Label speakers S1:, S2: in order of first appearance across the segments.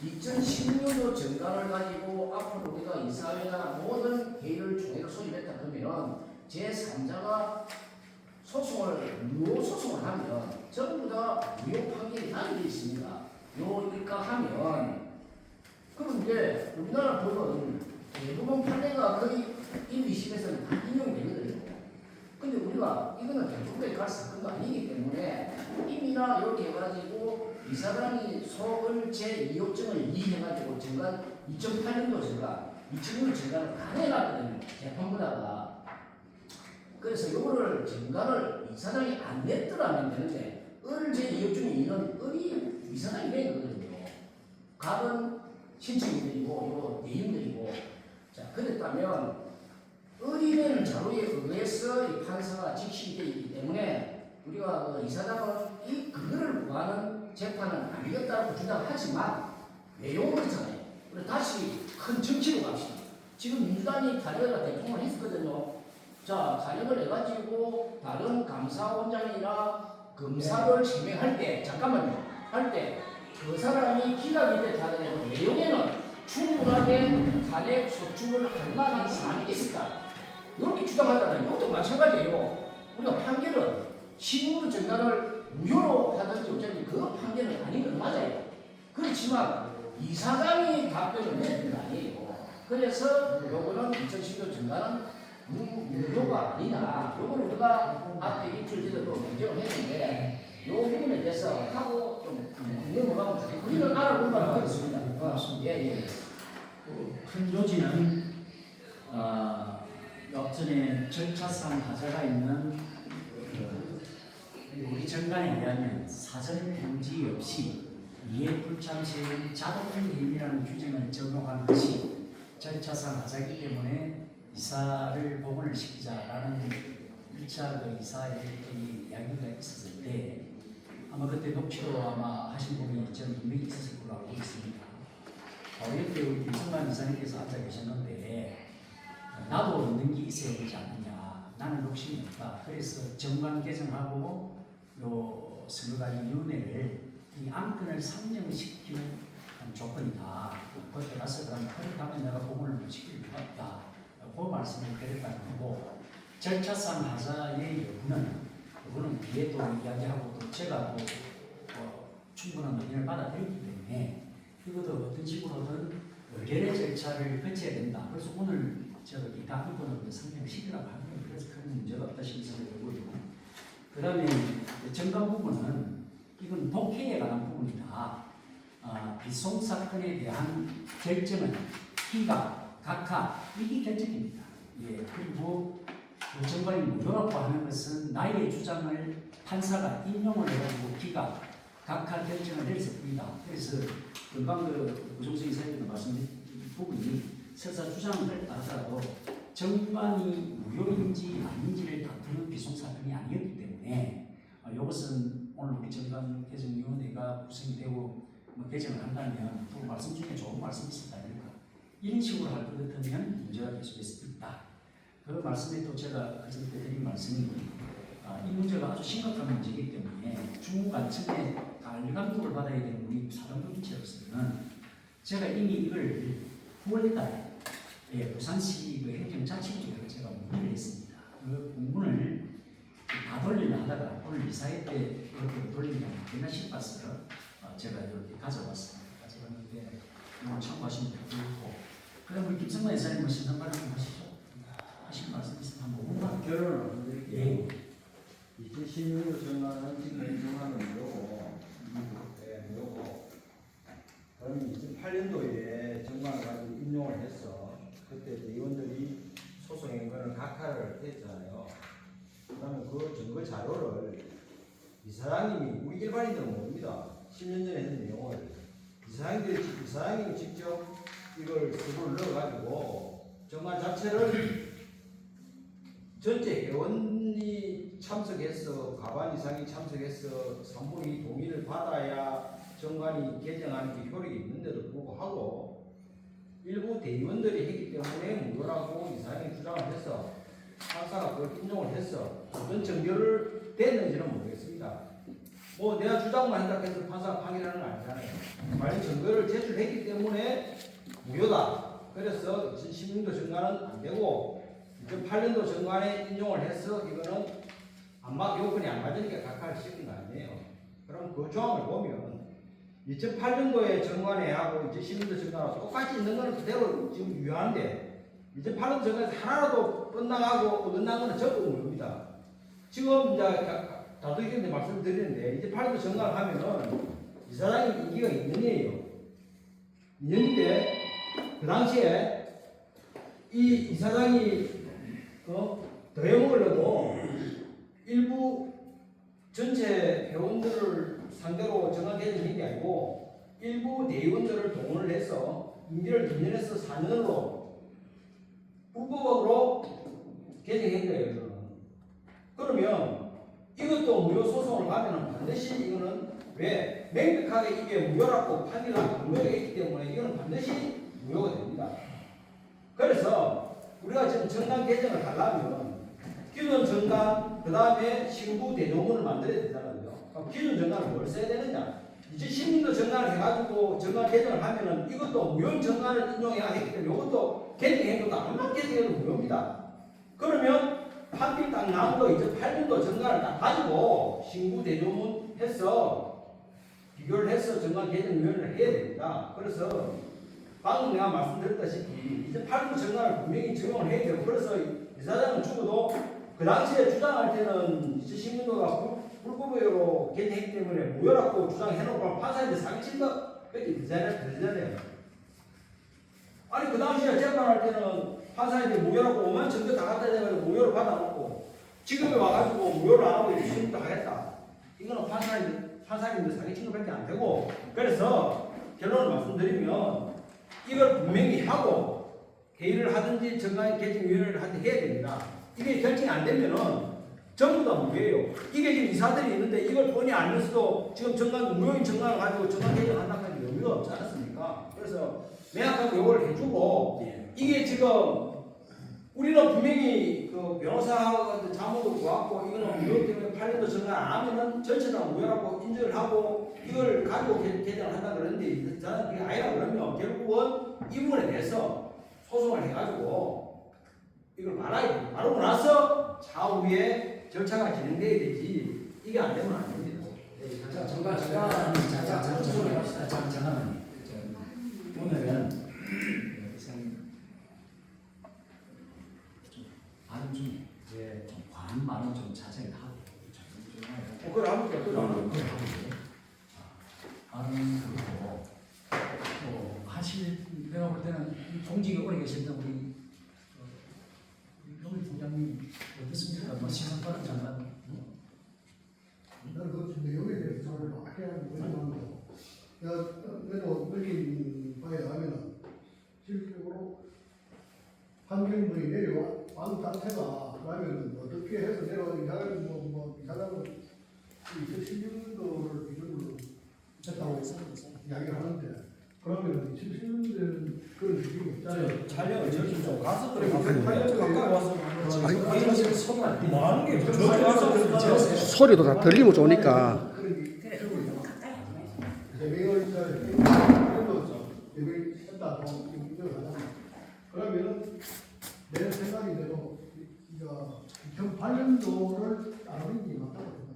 S1: 2016년 정관을 가지고 앞으로 우리가 이사회나 모든 회의를 총회를 소집했다 그러면 제3자가 무효 소송을 하면 전부 다 무효 판결이 나게 되어 있습니다. 요 입각하면 그럼 이제 우리나라 법은 대부분 판례가 거의 1, 20에서는 다 인용되거든요. 근데 우리가 이거는 대중국에 갈 사건도 아니기 때문에 임의나 이렇게 해가지고 이 사람이 소을 제2호증을 이행해가지고 정관 2008년도 정관, 2006년 정관을 다 내놨거든요. 재판보다가. 그래서 요거를 정관을 이 사람이 안 냈더라면 되는데 을 제2호증이 있는 을이 이 사람이 낸 거거든요. 갑은 신청인들이고 요 내인들이고 자 그랬다면 을이 낸 자료에 의해서 이 판사가 직시되어 있기 때문에 우리가 이 사람은 그거를 구하는 재판은 아니었다고 주장하지만 내용은 그렇잖아요. 그래서 다시 큰 정치로 갑시다. 지금 민주당이 탄핵을 대통령을 했었거든요. 자, 탄핵을 해가지고 다른 감사원장이나 검사를 제명할 때, 잠깐만요. 할 때 그 사람이 기각이 돼 탄핵하고 내용에는 충분하게 탄핵 소추를 할 만한 사안이 있을까? 이렇게 주장하잖아요. 이것도 마찬가지예요. 우리가 판결은 신문 정관을 무효로 하든지 어쩐지 그 판결은 아닌 건 맞아요. 그렇지만 이사장이 답변을 내는 건 아니에요. 그래서 요거는 2010년 정관은 무효가 아니다. 요거는 우리가 앞에 이틀 전에도 논쟁을 했는데 요 부분에 대해서 하고 좀 넘어가면 좋겠고 우리는 알아보면 하겠습니다. 예.
S2: 큰 요지는 역전에 절차상 하자가 있는 우리 정관에 의하면 사전 통지 없이 이해불참 시행 자동행위라는 규정을 적용한 것이 절차상 하자이기 때문에 이사를 복원을 시키자라는 1차 그 이사의 이야기가 있었을 때 아마 그때 녹취도 아마 하신 분이 전 분명히 있었을 걸로 알고 있습니다. 옆에 우리 김성만 이사님께서 앉아 계셨는데 나도 얻는 게 있어야 되지 않느냐. 나는 욕심이 없다. 그래서 정관 개정하고 요 선거관리위원회를 이 안건을 상정시키는 조건이다. 그때 가서 그렇다면 내가 복원을 시킬 필요가 없다. 그 말씀을 드렸다는 거고 절차상 하자의 여부는 뒤에 또 이야기하고 또 제가 충분한 의견을 받아들였기 때문에 이것도 어떤 식으로든 의결의 절차를 거쳐야 된다. 그래서 오늘 제가 이 다음번을 상정시키려고 하는 거예요. 그래서 큰 문제가 없다 싶어서 그러고요. 그 다음에 정관 부분은 이건 독해에 관한 부분이다. 비송 사건에 대한 결정은 기각, 각하 이게 결정입니다. 예, 그리고 정관이 무효라고 하는 것은 나의 주장을 판사가 인용을 해가지고 기각, 각하 결정을 내렸을 뿐이다. 그래서 금방 우종수 이사님도 말씀드린 부분이 설사 주장을 따르더라도 정관이 무효인지 아닌지를 다투는 비송사건이 아니었기 때문에 이것은 오늘 우리 정관 개정위원회가 구성이 되고 개정을 한다면 또 말씀 중에 좋은 말씀이 있었다. 이런 식으로 할 것 같으면 문제가 계속될 수 있다. 그 말씀에 또 제가 그전에 드린 말씀이 이 문제가 아주 심각한 문제이기 때문에 중간층에 관리 감독을 받아야 되는 우리 사단법인체로서는 제가 이미 이걸 9월달에 부산시 행정자치국에 제가 문의를 했습니다. 그 공문을 다 돌리려 하다가 오늘 이사회 때 이렇게 돌리면 되나 싶어서 제가 이렇게 가져왔습니다. 가져왔는데 참고하시면 되고 그럼 우리 김성만 이사님 신상발 한번 하시죠. 하실 말씀 있으면 한번 5분만
S3: 결론을 드릴게요. 2016년 정관은 지금 정관은 요거 그럼 2008년도에 정관을 가지고 인용을 했어. 그때 의원들이 소송 인권을 각하를 했잖아요. 그러면 그 증거 자료를 이사장님이 우리 일반인들은 모릅니다. 10년 전에 했는 내용을 이사장님이 직접 이걸 서류를 넣어가지고 정관 자체를 전체 회원이 참석해서 과반 이상이 참석해서 3분의 2 동의를 받아야 정관이 개정하는 게 효력이 있는데도 불구하고 일부 대의원들이 했기 때문에 무효라고 이사장이 주장을 해서 판사가 그걸 인용을 해서 어떤 정결을 됐는지는 모르겠습니다. 뭐 내가 주장만 한다 해서 판사가 판결하는 건 아니잖아요. 관련 증거를 제출했기 때문에 무효다. 그래서 2016년도 정관은 안 되고 2008년도 정관에 인용을 해서 이거는 요건이 안 맞으니까 각하를 시킨 거 아니에요. 그럼 그 조항을 보면 2008년도에 정관에 하고 2016년도 정관하고 똑같이 있는 거는 그대로 지금 유효한데 2008년도 정관에서 하나라도 뻗나가고 어긋난 거는 전부 무효입니다. 지금 이제 다투기인데 말씀드리는데 이제 8년도 정관을 하면은 이사장이 임기가 2년이에요. 2년인데 그 당시에 이 이사장이 더해먹으려고 일부 전체 회원들을 상대로 정관 개정한 게 아니고 일부 대의원들을 동원을 해서 임기를 2년에서 4년으로 불법으로 개정한 거예요. 그러면 이것도 무효 소송을 가면은 반드시 이거는 왜 명백하게 이게 무효라고 판결한 무효가 있기 때문에 이거는 반드시 무효가 됩니다. 그래서 우리가 지금 정당 개정을 하려면 기존 정당 그 다음에 신부 대조문을 만들어야 되잖아요. 그럼 기존 정당을 뭘 써야 되느냐? 이제 10년도 정당을 해가지고 정당 개정을 하면은 이것도 무효 정당을 인용해야 하기 때문에 이것도 개정해도 아무나 개정해도 무효입니다. 그러면 판결 딱 나온 거 이제 8년도 정관을 딱 가지고 신부 대조문 해서 비교를 해서 정관 개정위원회를 해야 됩니다. 그래서 방금 내가 말씀드렸다시피 이제 8년도 정관을 분명히 적용을 해야 되고 그래서 이사장은 죽어도 그 당시에 주장할 때는 2010년도가 불법으로 개정했기 때문에 무효라고 주장해놓고 판사한테 사기친 것밖에 되잖아요. 아니 그 당시에 재판할 때는 판사한테 무효라고 5만 증거 다 갖다 대가지고 무효를 받아놓고 지금에 와가지고 무효를 안 하고 이제 신임도 하겠다. 이거는 판사님들 사기친 것밖에 안 되고 그래서 결론을 말씀드리면 이걸 분명히 하고 회의를 하든지 정관 개정위원회를 하든지 해야 됩니다. 이게 결정이 안 되면은 전부 다 무효예요. 이게 지금 이사들이 있는데 이걸 뻔히 알면서도 지금 정관 무효인 정관을 가지고 정관 개정한다는 게 의미가 없지 않았습니까? 그래서 명확하게 요걸 해주고 이게 지금 우리는 분명히 그 변호사 자문도 구하고 이거는 무효 때문에 8년도 정관 안 하면은 전체 다 무효라고 인정을 하고 이걸 가지고 개정을 한다 그러는데 저는 그게 아니라 그러면 결국은 이 부분에 대해서 소송을 해가지고 이걸 말아야 돼요. 말하고 나서 차후에 절차가 진행돼야 되지 이게 안 되면 안 됩니다.
S2: 잠깐만요. 오늘은 발언 중에 좀 과한 말은 좀 자제를 하고
S3: 그걸 합니까?
S2: 발언 그리고 하실 내가 볼 때는 공직에 오래 계셨던 우리 우리 부장님 어떻습니까? 뭐 시선받은 장관
S4: 나는 그 내용에 대해서 잘 막해하는 거지만 그래도 느낀 바에 하면은 실질적으로 판결문이 내려온 상태가 그러면은 어떻게 해서 내려온 이사람은 이 사람은 2016년도를 기준으로 했다고 이야기를 하는데 그러면은 2016년도는 그런 느낌이 없잖아요.
S3: 촬영을 저기 좀 가서 그래. 8년 가까이 와서 뭐 하는 게
S5: 소리도 다 들리고 좋으니까.
S4: 그러면은 내 생각인데도 2008년도를 따르는 게 맞다고 생각해요.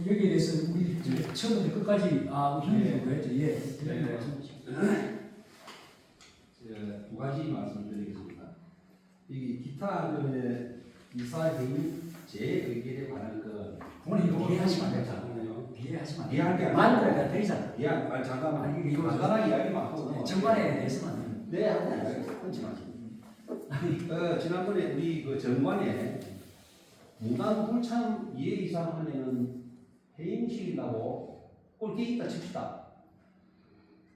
S2: 여기에 대해서 우리 처음부터 끝까지 의견이 뭐였죠? 예.
S6: 두 가지 말씀드리겠습니다. 이 기타 이사회의 제 의결에 관한
S2: 그건 이거 비하하시면 안 되잖아요.
S6: 되잖아요.
S2: 비하하시면 안
S6: 비하할 게
S2: 돼요.
S6: 아니라
S2: 만들어야 되잖아.
S6: 아니 잠깐만.
S2: 아니, 이거
S6: 간단하게 이야기만 하고
S2: 정관에 대해서는
S6: 네 하고 끊지 마시고. 지난번에 우리 그 정관에 무단 불참 이해 이상 하면은 해임시킨다고 꼴게 있다 칩시다.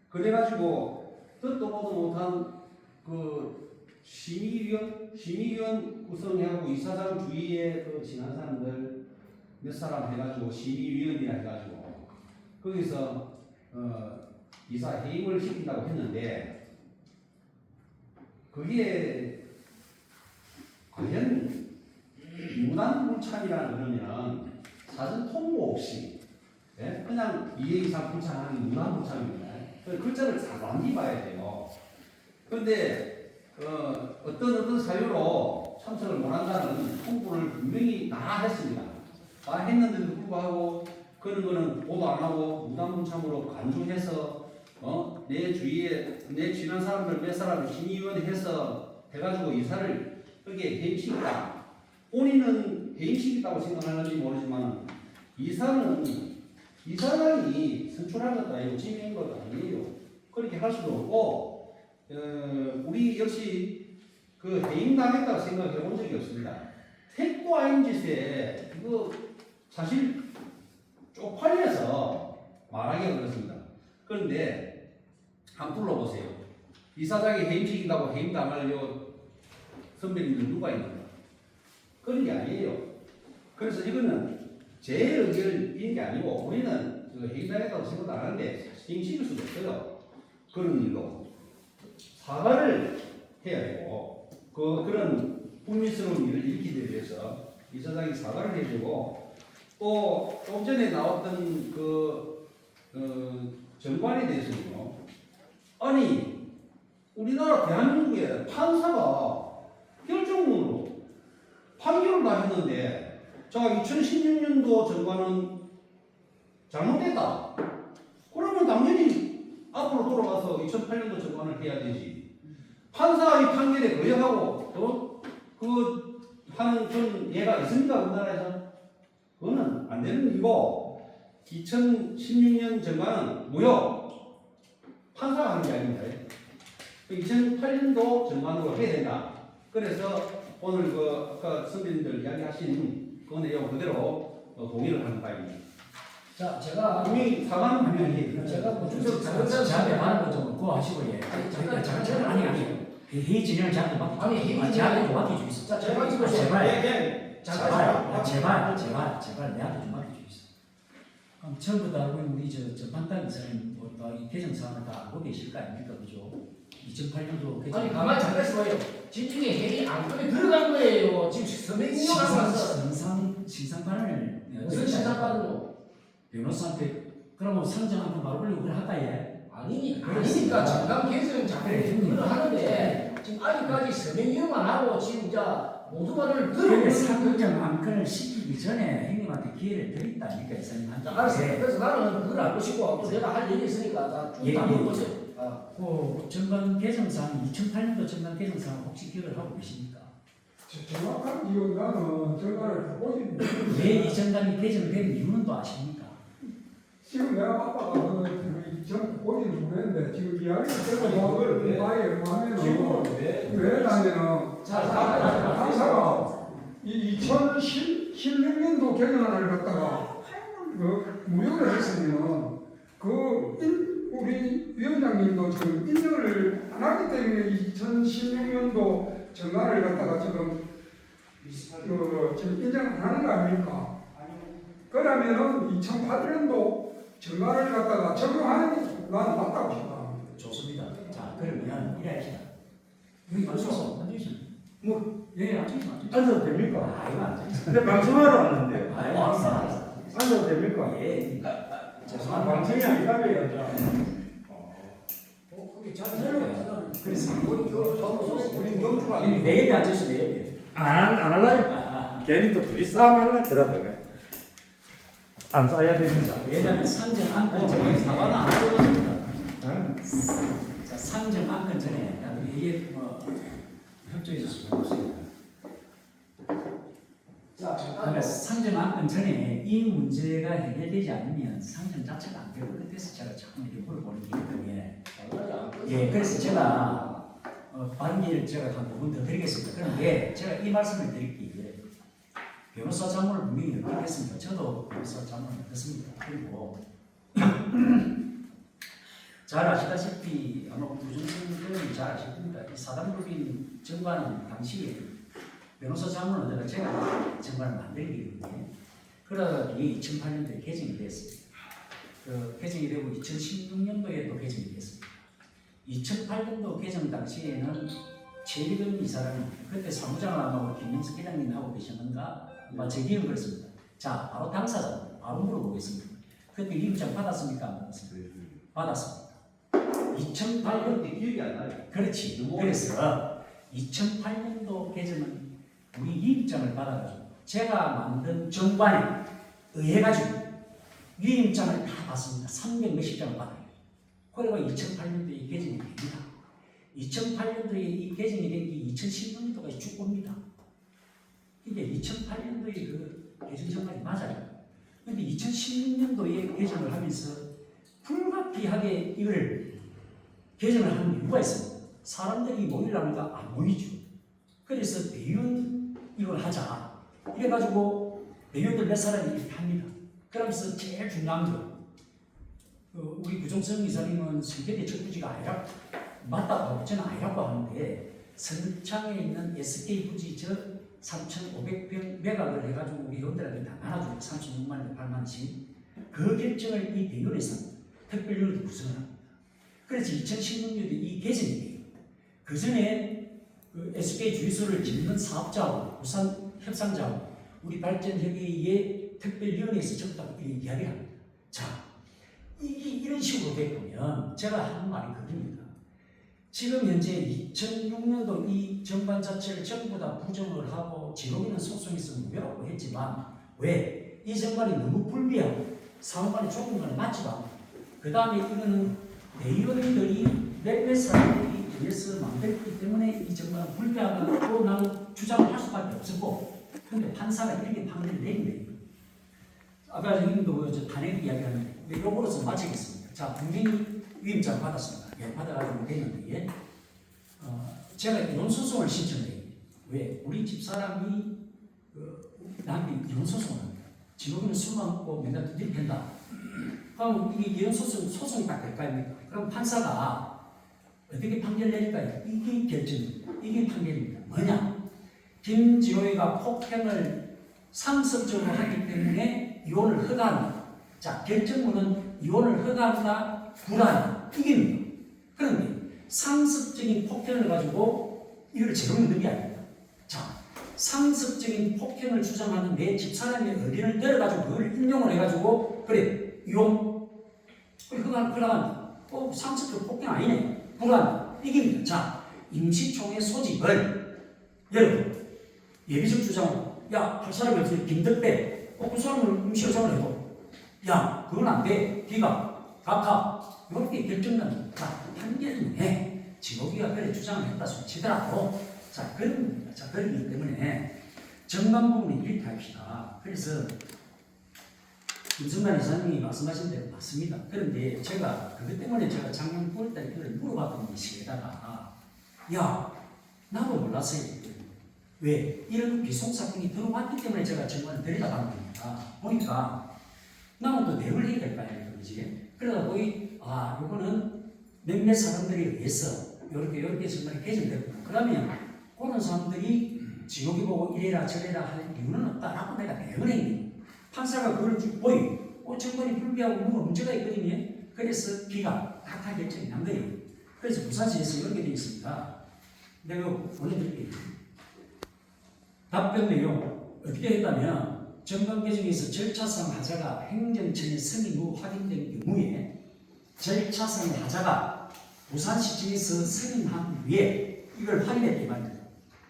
S6: 그래가지고 듣도 보도 못한 그 심의위원 구성하고 이사장 주위에 그 지난 사람들 몇 사람 해가지고 심의위원이라 해가지고 거기서 이사 해임을 시킨다고 했는데 그게 과연 무단 불참이라는 그러면 사전 통보 없이 예? 그냥 2회 이상 불참하는 무난 불참입니다. 그 글자를 잘 완전히 봐야 돼요. 그런데 어떤 사유로 참석을 못한다는 통보를 분명히 다 했습니다. 다 했는데도 불구하고 그런 거는 보도 안 하고 무단 불참으로 간주해서 내 주위에 내 친한 사람들 몇 사람을 신의위원회해서 해가지고 이사를 그게 해임시키다. 본인은 해임시켰다고 생각하는지 모르지만 이사장이 선출한 것도 아니고 지명한 것도 아니에요. 그렇게 할 수도 없고 우리 역시 그 해임당했다고 생각해 본 적이 없습니다. 택도 아닌 짓에 이거 사실 쪽팔려서 말하기가 그렇습니다. 그런데 한번 불러보세요. 이사장이 해임시킨다고 해임당할 선배님들 누가 있는가? 그런 게 아니에요. 그래서 이거는 제 의견인 게 아니고 우리는 해임당했다고 생각도 안 하는데 해임시킬 수도 없어요. 그런 일로 사과를 해야 되고 그런 불미스러운 일을 일으키기 위해서 이사장이 사과를 해주고 또 좀 전에 나왔던 정관에 대해서는요. 아니 우리나라 대한민국의 판사가 결정문으로 판결을 다 했는데 자 2016년도 정관은 잘못됐다. 그러면 당연히 앞으로 돌아가서 2008년도 정관을 해야 되지. 판사의 판결에 거역하고 하는 그런 예가 있습니까 우리나라에서? 그거는 안 되는 일이고 2016년 정관은 무효. 판사가 하는 게 아닙니다. 2008년도 정관으로 해야 된다. 그래서 오늘 아까 선배님들 이야기하신 그 내용 그대로 동의를 하는 바입니다.
S1: 자, 제가
S6: 분명히 사과는 분명히 해요.
S1: 제가 보충적
S2: 저한테 말하는 거좀 그거 하시고 예. 잠깐 아니 회의 진행을 저한테 맡겨.
S1: 아니, 회의
S2: 저한테 좀 맡겨주세요.
S1: 자, 제가 지금
S2: 제발 내한테 좀 맡겨주세요. 그럼 처음부터 알고 있는 우리 전판단 이사님 이 개정 사항을 다 알고 계실 거 아닙니까, 그죠? 2008년도 개정.
S1: 아니 가만히 잠깐 있어봐요. 진중에 회의 안건에 들어간 거예요. 지금 서명이라고 왔어.
S2: 신상판을
S1: 무슨 신상판으로?
S2: 변호사한테 그러면 상정 한번 바로 올리고 그래 할까 예?
S1: 아니니까 정당 개정 자꾸 그걸 하는데 지금 아직까지 서명이만 하고 지금 모두 말을
S2: 그런데
S1: 들어보는
S2: 상정 안건을 시키기 전에 형님한테 기회를 드린다니까 이사님한테.
S1: 알았어요. 그래서 나는 그걸 알고 싶고 또 내가 할 얘기 있으니까 쭉 한번 보세요.
S2: 그 정관 개정상 2008년도 정관 개정상 혹시 기억을 하고 계십니까?
S4: 정확한 이유는 정관을 보고 있는데
S2: 왜 이 정관이 개정된 이유는 또 아십니까?
S4: 지금 내가 아빠가 전 보지는 못했는데 지금 이야기를 듣고
S3: 왜?
S4: 아예 하면은 왜 하냐면 판사가 이 2016년도 개정안을 갖다가 무효를 했으면 우리 위원장님도 지금 인정을 안 하기 때문에 2016년도 정관을 갖다가 지금 인정 안 하는 거 아닙니까? 그러면은 2008년도 정관을 갖다가 적용하는 게 난 맞다고 생각합니다.
S2: 좋습니다. 자 그러면 이래합시다. 여기 앉으시죠. 예, 앉으시죠.
S3: 앉아도 됩니까?
S2: 아이고 앉으시죠.
S3: 근데 방송하러 왔는데요.
S2: 아이고
S3: 앉아도 됩니까?
S2: 예.
S3: 죄송합니다. 방송이 아니라며요.
S2: 그래서
S1: 우리 경주가
S2: 내일 앉으시죠. 내일.
S3: 안 할라요? 괜히 또 둘이 싸움 할라 들어가요. 안 싸야 됩니다.
S2: 왜냐하면 상정 안건 전에 사과는 안 하거든요. 자, 상정 안건 전에 이게 협조해 주시면 좋습니다.
S1: 자,
S2: 그러니까 상정 안건 전에 이 문제가 해결되지 않으면 상정 자체가 안 되고 그때서 제가 자꾸 이렇게 물어보는 게 있거든요. 예, 그래서 제가 반기를 제가 한 부분 더 드리겠습니다. 그런데 제가 이 말씀을 드릴게요. 변호사 자문을 분명히 얻겠습니다. 저도 변호사 자문을 얻었습니다. 그리고 잘 아시다시피 아마 부준승은 잘 아실 겁니다. 이 사단법인 정관은 당시에 변호사 자문을 얻어가 제가 정관을 만들기 때문에 그러다 이게 2008년도에 개정이 됐습니다. 개정이 되고 2016년도에 또 개정이 됐습니다. 2008년도 개정 당시에는 최일근 이사람이 그때 사무장을 아마 김명수 회장님 하고 계셨는가 아마 제 기억은 그렇습니다. 자, 바로 당사자 바로 물어보겠습니다. 그때 위임장 받았습니까? 안 받았습니까? 받았습니다. 2008년
S6: 그때 기억이 안 나요.
S2: 그렇지. 그래서 2008년도 개정은 우리 위임장을 받아가지고 제가 만든 정관에 의해가지고 위임장을 다 받습니다. 300몇십 장을 받아요. 그래가 2008년도에 이 개정이 됩니다. 2008년도에 이 개정이 된 게 2016년도까지 쭉 옵니다. 이게 2008년도에 그 개정 정관이 맞아요. 근데 2016년도에 개정을 하면서 불가피하게 이걸 개정을 하는 이유가 있습니다. 사람들이 모이려니까 안 모이죠. 그래서 대의원 이걸 하자. 이래가지고 대의원들 몇 사람이 이렇게 합니다. 그러면서 제일 중요한 거, 우리 구종성 이사님은 성계대 적부지가 아니라 맞다고 하고 저는 아니라고 하는데 선창에 있는 SK 부지 저 3,500평 매각을 해가지고 우리 회원들한테 다 나눠주고 36만 원, 8만 원씩 그 결정을 이 대의원에서 특별위원회도 구성을 합니다. 그래서 2016년도에 이 개정이 돼요. 그 전에 그 SK 주유소를 짓는 사업자하고 부산 협상자하고 우리 발전협의회의 특별위원회에서 전부 다 이야기를 합니다. 자, 이런 식으로 되면 제가 하는 말이 그겁니다. 지금 현재 2006년도 이 정관 자체를 전부 다 부정을 하고 지록이는 소송에서 무효라고 했지만 왜? 이 정관이 너무 불비하고 상호간의 조건과는 맞지도 않고 그 다음에 이거는 대의원들이 몇몇 사람들이 의해서 만들었기 때문에 이 정관은 불비하다고 나는 주장을 할 수밖에 없었고 근데 판사가 이렇게 판결을 내린 거예요. 아까 형님도 저 탄핵 이야기하는데 이거로서 마치겠습니다. 자, 분명히 위임장 받았습니다. 예, 받아가지고 되는데 제가 이혼소송을 신청해요. 왜? 우리 집사람이 나한테 이혼소송을 합니다. 지금은 술만 먹고 맨날 들이댄다. 그럼 이게 이혼소송이 딱 될 거 아닙니까? 그럼 판사가 어떻게 판결 내릴까요? 이게 결정입니다. 이게 판결입니다. 뭐냐? 김지호이가 폭행을 상습적으로 하기 때문에 이혼을 허가한다. 자, 결정문은 이혼을 허가한다, 불허한다. 이깁니다. 그런데 상습적인 폭행을 가지고 이걸 제로 넣는 게 아닙니다. 자, 상습적인 폭행을 주장하는 내 집사람의 의견을 내려가지고 그걸 인용을 해가지고 그래, 이혼 허가한다. 상습적 폭행 아니네. 불허한다. 이깁니다. 자, 임시총회 소집을 여러분 예비적 주장으로 야, 할 사람이 없으니 김덕배 그 사람을 임시효장을 해도 야, 그건 안 돼. 기각, 각하 이렇게 결정난 판결은 해. 지목이가 그래 주장을 했다 손 치더라도 자, 그런 겁니다. 자, 그렇기 때문에 정관 부분을 이렇게 합시다. 그래서 김성관 이사님이 말씀하신 대로 맞습니다. 그런데 제가 그것 때문에 제가 작년 9월달에 그걸 물어봤던 것이에다가 야, 나도 몰랐어요. 왜? 이런 비속사건이 들어왔기 때문에 제가 정관을 들여다보는 겁니다. 보니까 나는 또 내용을 해야 될 거 아니에요. 그렇지? 그러다 보니 요거는 몇몇 사람들에 의해서 요렇게 정말 개정됐구나. 그러면 그런 사람들이 지옥이 보고 이래라 저래라 할 이유는 없다라고 내가 내용을 했는데 판사가 그걸 쭉 보이 정관이 불비하고 뭔가 문제가 있거든요. 그래서 기각, 각하 결정이 난 거예요. 그래서 부산시에서 이렇게 되어 있습니다. 내가 보내드릴게요. 답변 내용 어떻게 했다면 정관 개정에서 절차상 하자가 행정처의 승인 후 확인된 경우에 절차상 하자가 부산시청에서 승인한 후에 이걸 확인했기 말입니다.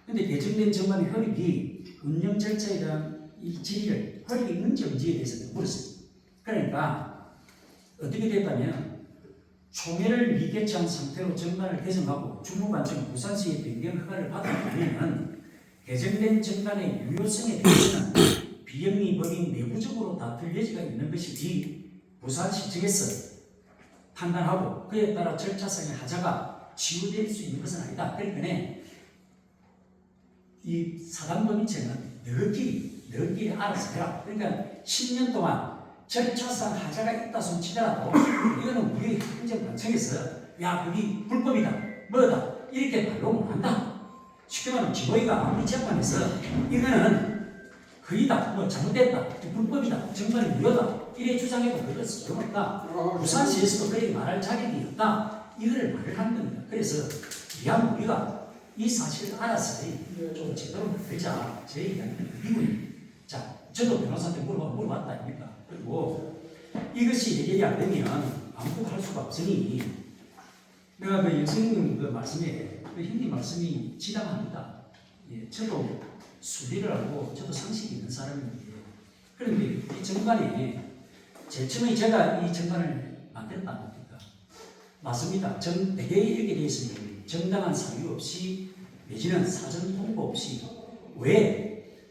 S2: 그런데 개정된 정관의 효력이 운영 절차에 대한 이 질의를 효력이 있는지 없는지에 대해서 물었습니다. 그러니까 어떻게 됐다면 총회를 미개최한 상태로 정관을 개정하고 주무관청이 부산시의 변경 허가를 받았다면 개정된 정관의 유효성에 대해서는 비영리 법인 내부적으로 다툴 여지가 있는 것이지 부산시청에서 판단하고 그에 따라 절차상의 하자가 치유될 수 있는 것은 아니다. 그러니까 이 사단법인체는 너희끼리 알아서 해라. 그러니까 10년 동안 절차상 하자가 있다 손 치더라도 이거는 우리 행정관청에서 야, 그게 불법이다, 뭐다 이렇게 말로 못한다. 쉽게 말하면 지도위가 아무리 재판에서 이거는 허위다, 뭐 잘못됐다, 불법이다, 정관이 무효다 이래 주장해도 그럴 수 없다. 부산시에서도 그렇게 말할 자격이 없다. 이거를 말을 한 겁니다. 그래서 이왕 우리가 이 사실을 알아서 좀 제대로 만들자. 제 이야기는 그리고요. 자, 저도 변호사한테 물어봤다 아닙니까? 그리고 이것이 해결이 안 되면 아무것도 할 수가 없으니 내가 그 여성님 그 말씀에 그 형님 말씀이 지당합니다. 예, 저도 수리를 하고 저도 상식이 있는 사람인데 그런데 이 정관에 제일 처음에 제가 이 정관을 만들었다 아닙니까? 맞습니다. 대개 이렇게 되어 있으면 정당한 사유 없이 내지는 사전 통보 없이 왜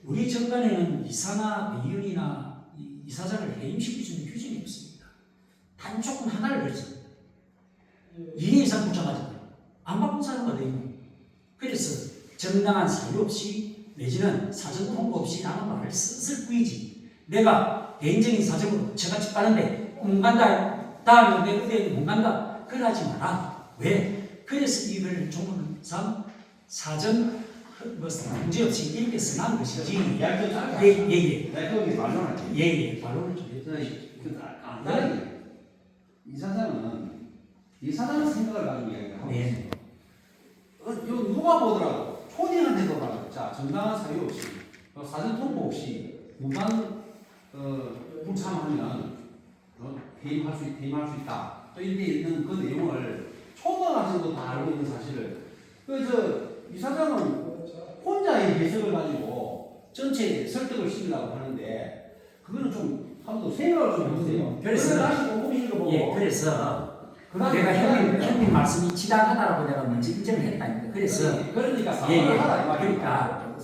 S2: 우리 정관에는 이사나 배의원이나 이사장을 해임시킬 수 있는 규정이 없습니다. 단 조건 하나를 그랬습니다. 2회 이상 부착하잖아요. 안 바쁜 사람과 되면 그래서 정당한 사유 없이 내지는 사전 통보 없이 라는 말을 쓸 뿐이지 내가 개인적인 사정으로 저같이 빠는데 못 간다 다음에 내 의대에 못 간다 그러지 마라. 왜? 그래서 이걸 조문상 사전 문제 없이 이렇게 써놓은 것이지.
S6: 이야기 좀 하자.
S2: 예예예.
S6: 내가 거기 말로는
S2: 예예. 말로는 좀 해주세요.
S6: 간단하게 이사장은 생각을 가지고 이야기를 하고 있어요.
S2: 네.
S6: 이거 누가 보더라도 초딩한테도 말하고 자 정당한 사유 없이 사전 통보 없이 무단 불참하면 해임할 수 있다. 또 이렇게 있는 그 내용을 초등학생도 다 알고 있는 사실을 이사장은 혼자의 해석을 가지고 전체 설득을 시키려고 하는데 그거는 좀 한번 생각을 좀 해보세요.
S2: 그래서
S6: 다시 꼼꼼히 읽어보고.
S2: 예, 그래서
S6: 그다음에
S2: 내가 형님 말씀이 지당하다라고 내가 먼저 인정을 했다니까. 그래서
S6: 그러니까
S2: 예,
S6: 사과를
S2: 예.
S6: 하라 이 말이야.
S2: 그러니까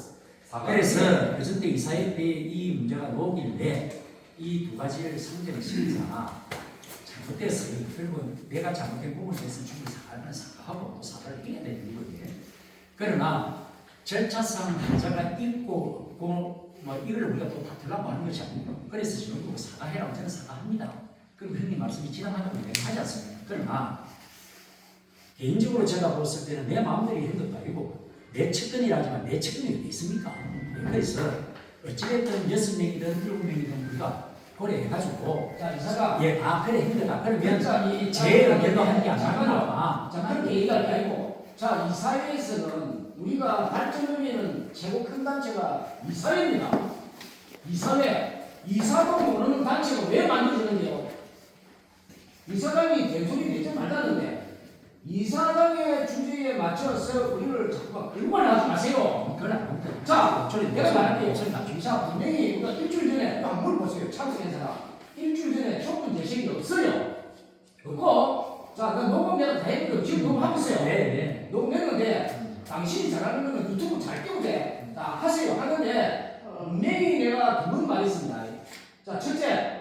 S2: 그래서 그전때 이사회 때 이 문제가 나오길래 이 두 가지를 상정을 시키자 잘못됐어요. 그리고 내가 잘못된 부분에 대해서 충분히 사과하면 사과하고 또 사과를 해야 되는 거거든요. 그러나 절차상 하자가 있고 뭐 이걸 우리가 또 다투려고 하는 것이 아니고 그래서 지금 사과해라고 저는 사과합니다. 그리고 형님 말씀이 지당하다고 내가 하지 않습니다. 그러나 개인적으로 제가 봤을 때는 내 마음대로 한 것도 아니고 내 측근이라지만 내 측근이 어디 있습니까? 그래서 어찌됐든 6명이든 7명이든 우리가 고려해가지고
S1: 자, 이사가
S2: 예, 그래 힘들다. 그러면 제 의견도 하는 게 아니라
S1: 자, 그렇게 얘기할 게 아니고 자, 이 사회에서는 우리가 발전하면은 최고 큰 단체가 이사회입니다. 이사회. 이사도 모르는 단체가 왜 만들어지는데요? 이사장이 대소리 내지 말라는데 이사장의 주제에 맞춰서 우리를 자꾸 일관을 하지 마세요.
S2: 그건 아닙니다.
S1: 자, 내가 말할게요.
S2: 소리 나중에
S1: 자, 분명히 우리가 일주일 전에 한번 물어보세요. 참석한 사람. 일주일 전에 촉분 제식이 없어요. 없고, 자, 그 녹음 내가 다 했거든. 지금 녹음하고 있어요.
S2: 네.
S1: 녹음했는데, 당신이 잘하는 거는 유튜브 잘 끼고 돼. 다 하세요. 하는데, 분명히 내가 두 번 말했습니다. 자, 첫째,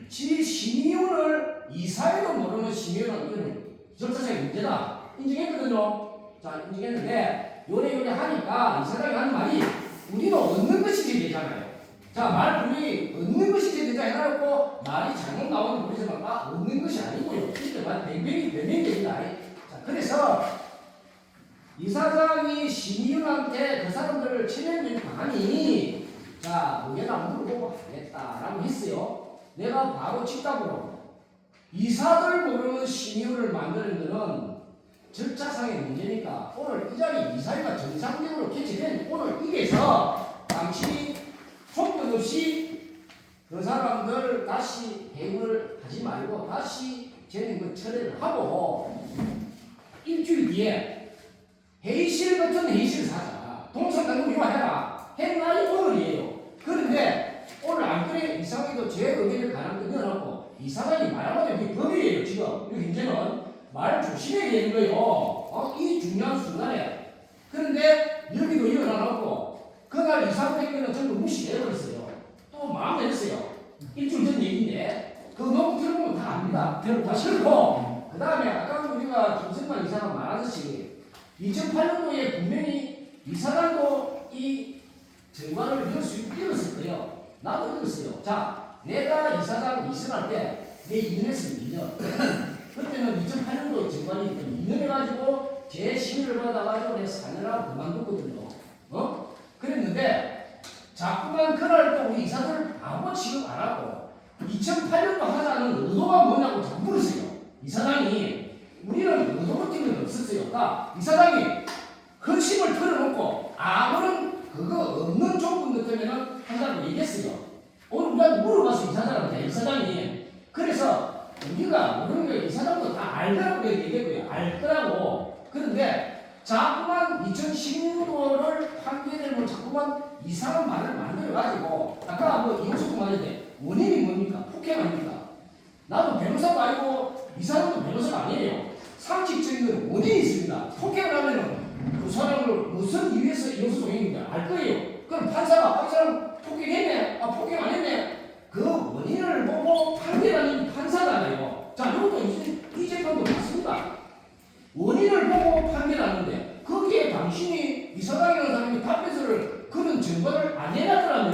S1: 심의원을 이사회도 모르는 심의원은 이거는 절차적인 문제다. 인정했거든요. 자, 인정했는데, 요래 하니까 이사장이 하는 말이 우리는 얻는 것이 되잖아요. 자, 말 분명히 얻는 것이 되자 해놓고 말이 잘못 나오는 모르지만 얻는 것이 아니고요. 이렇게 말 명명이 됩니다. 자, 그래서 이사장이 심의원한테 그 사람들을 체면을 강하니 자, 무게가 물어보고 하겠다라고 했어요. 내가 바로 직답으로 이사들 모르는 심의원을 만드는 거는 절차상의 문제니까 오늘 이 자리 이사회가 정상적으로 개최된 오늘 이게서 당신이 속도 없이 그 사람들 다시 해임을 하지 말고 다시 쟤는 그 철회를 하고 일주일 뒤에 회의실 같은 회의실을 사자. 동성당국 이용해라. 행날이 오늘이에요. 그런데 오늘 안 그래 이사회도 제 의견을 가능하게 넣어놓고 이사장이 말하면 이게 법이에요. 지금 여기 이제는 말 조심해야 되는 거예요. 이 중요한 순간에. 그런데 여기도 일어나놓고 그날 이사회는 전부 무시해버렸어요. 또 마음 내렸어요. 일주일 전 얘기인데 그 녹음 들어보면 다 압니다. 다 싫고 그 다음에 아까 우리가 김승만 이사가 말하듯이 2008년도에 분명히 이사장도 이 정관을 잃었을 거예요. 나도 잃었어요. 자, 내가 이사장 2승할 때 내 2년 했습니다. 2년. 그때는 2008년도 정관이기 때문에 2년 해가지고 제 심의를 받아가지고 내가 4년하고 그만뒀거든요. 그랬는데 자꾸만 그날 또 우리 이사들 아무 취급 안 하고 2008년도 하자는 의도가 뭐냐고 자꾸 물으세요. 이사장이 우리는 의도 같은 건 없었어요. 그러니까 이사장이 헌심을 털어놓고 아무런 그거 없는 조건 때문에는 한다고 얘기했어요. 오늘 우리가 물어봤어요, 이사장한테. 이사장이. 그래서 우리가 모르는 게 이사장도 다 알더라고 얘기했고요. 알더라고. 그런데 자꾸만 2016년도를 판결을 자꾸만 이상한 말을 만들어가지고 아까 뭐 이호석도 말했는데 원인이 뭡니까? 폭행 아닙니까? 나도 변호사도 아니고 이 사람도 변호사가 아니에요. 상식적인 건 원인이 있습니다. 폭행을 하면은 그 사람을 무슨 이유에서 이호석 행위인지 알 거예요. 그럼 판사가 이 사람 폭행했네, 폭행 안 했네. 그 원인을 보고 판결하는 판사잖아요. 자, 이것도 이 재판도 맞습니다. 원인을 보고 판결하는데 거기에 당신이 이사장이라는 사람이 답변서를 그런 증거를 안 해놨더라면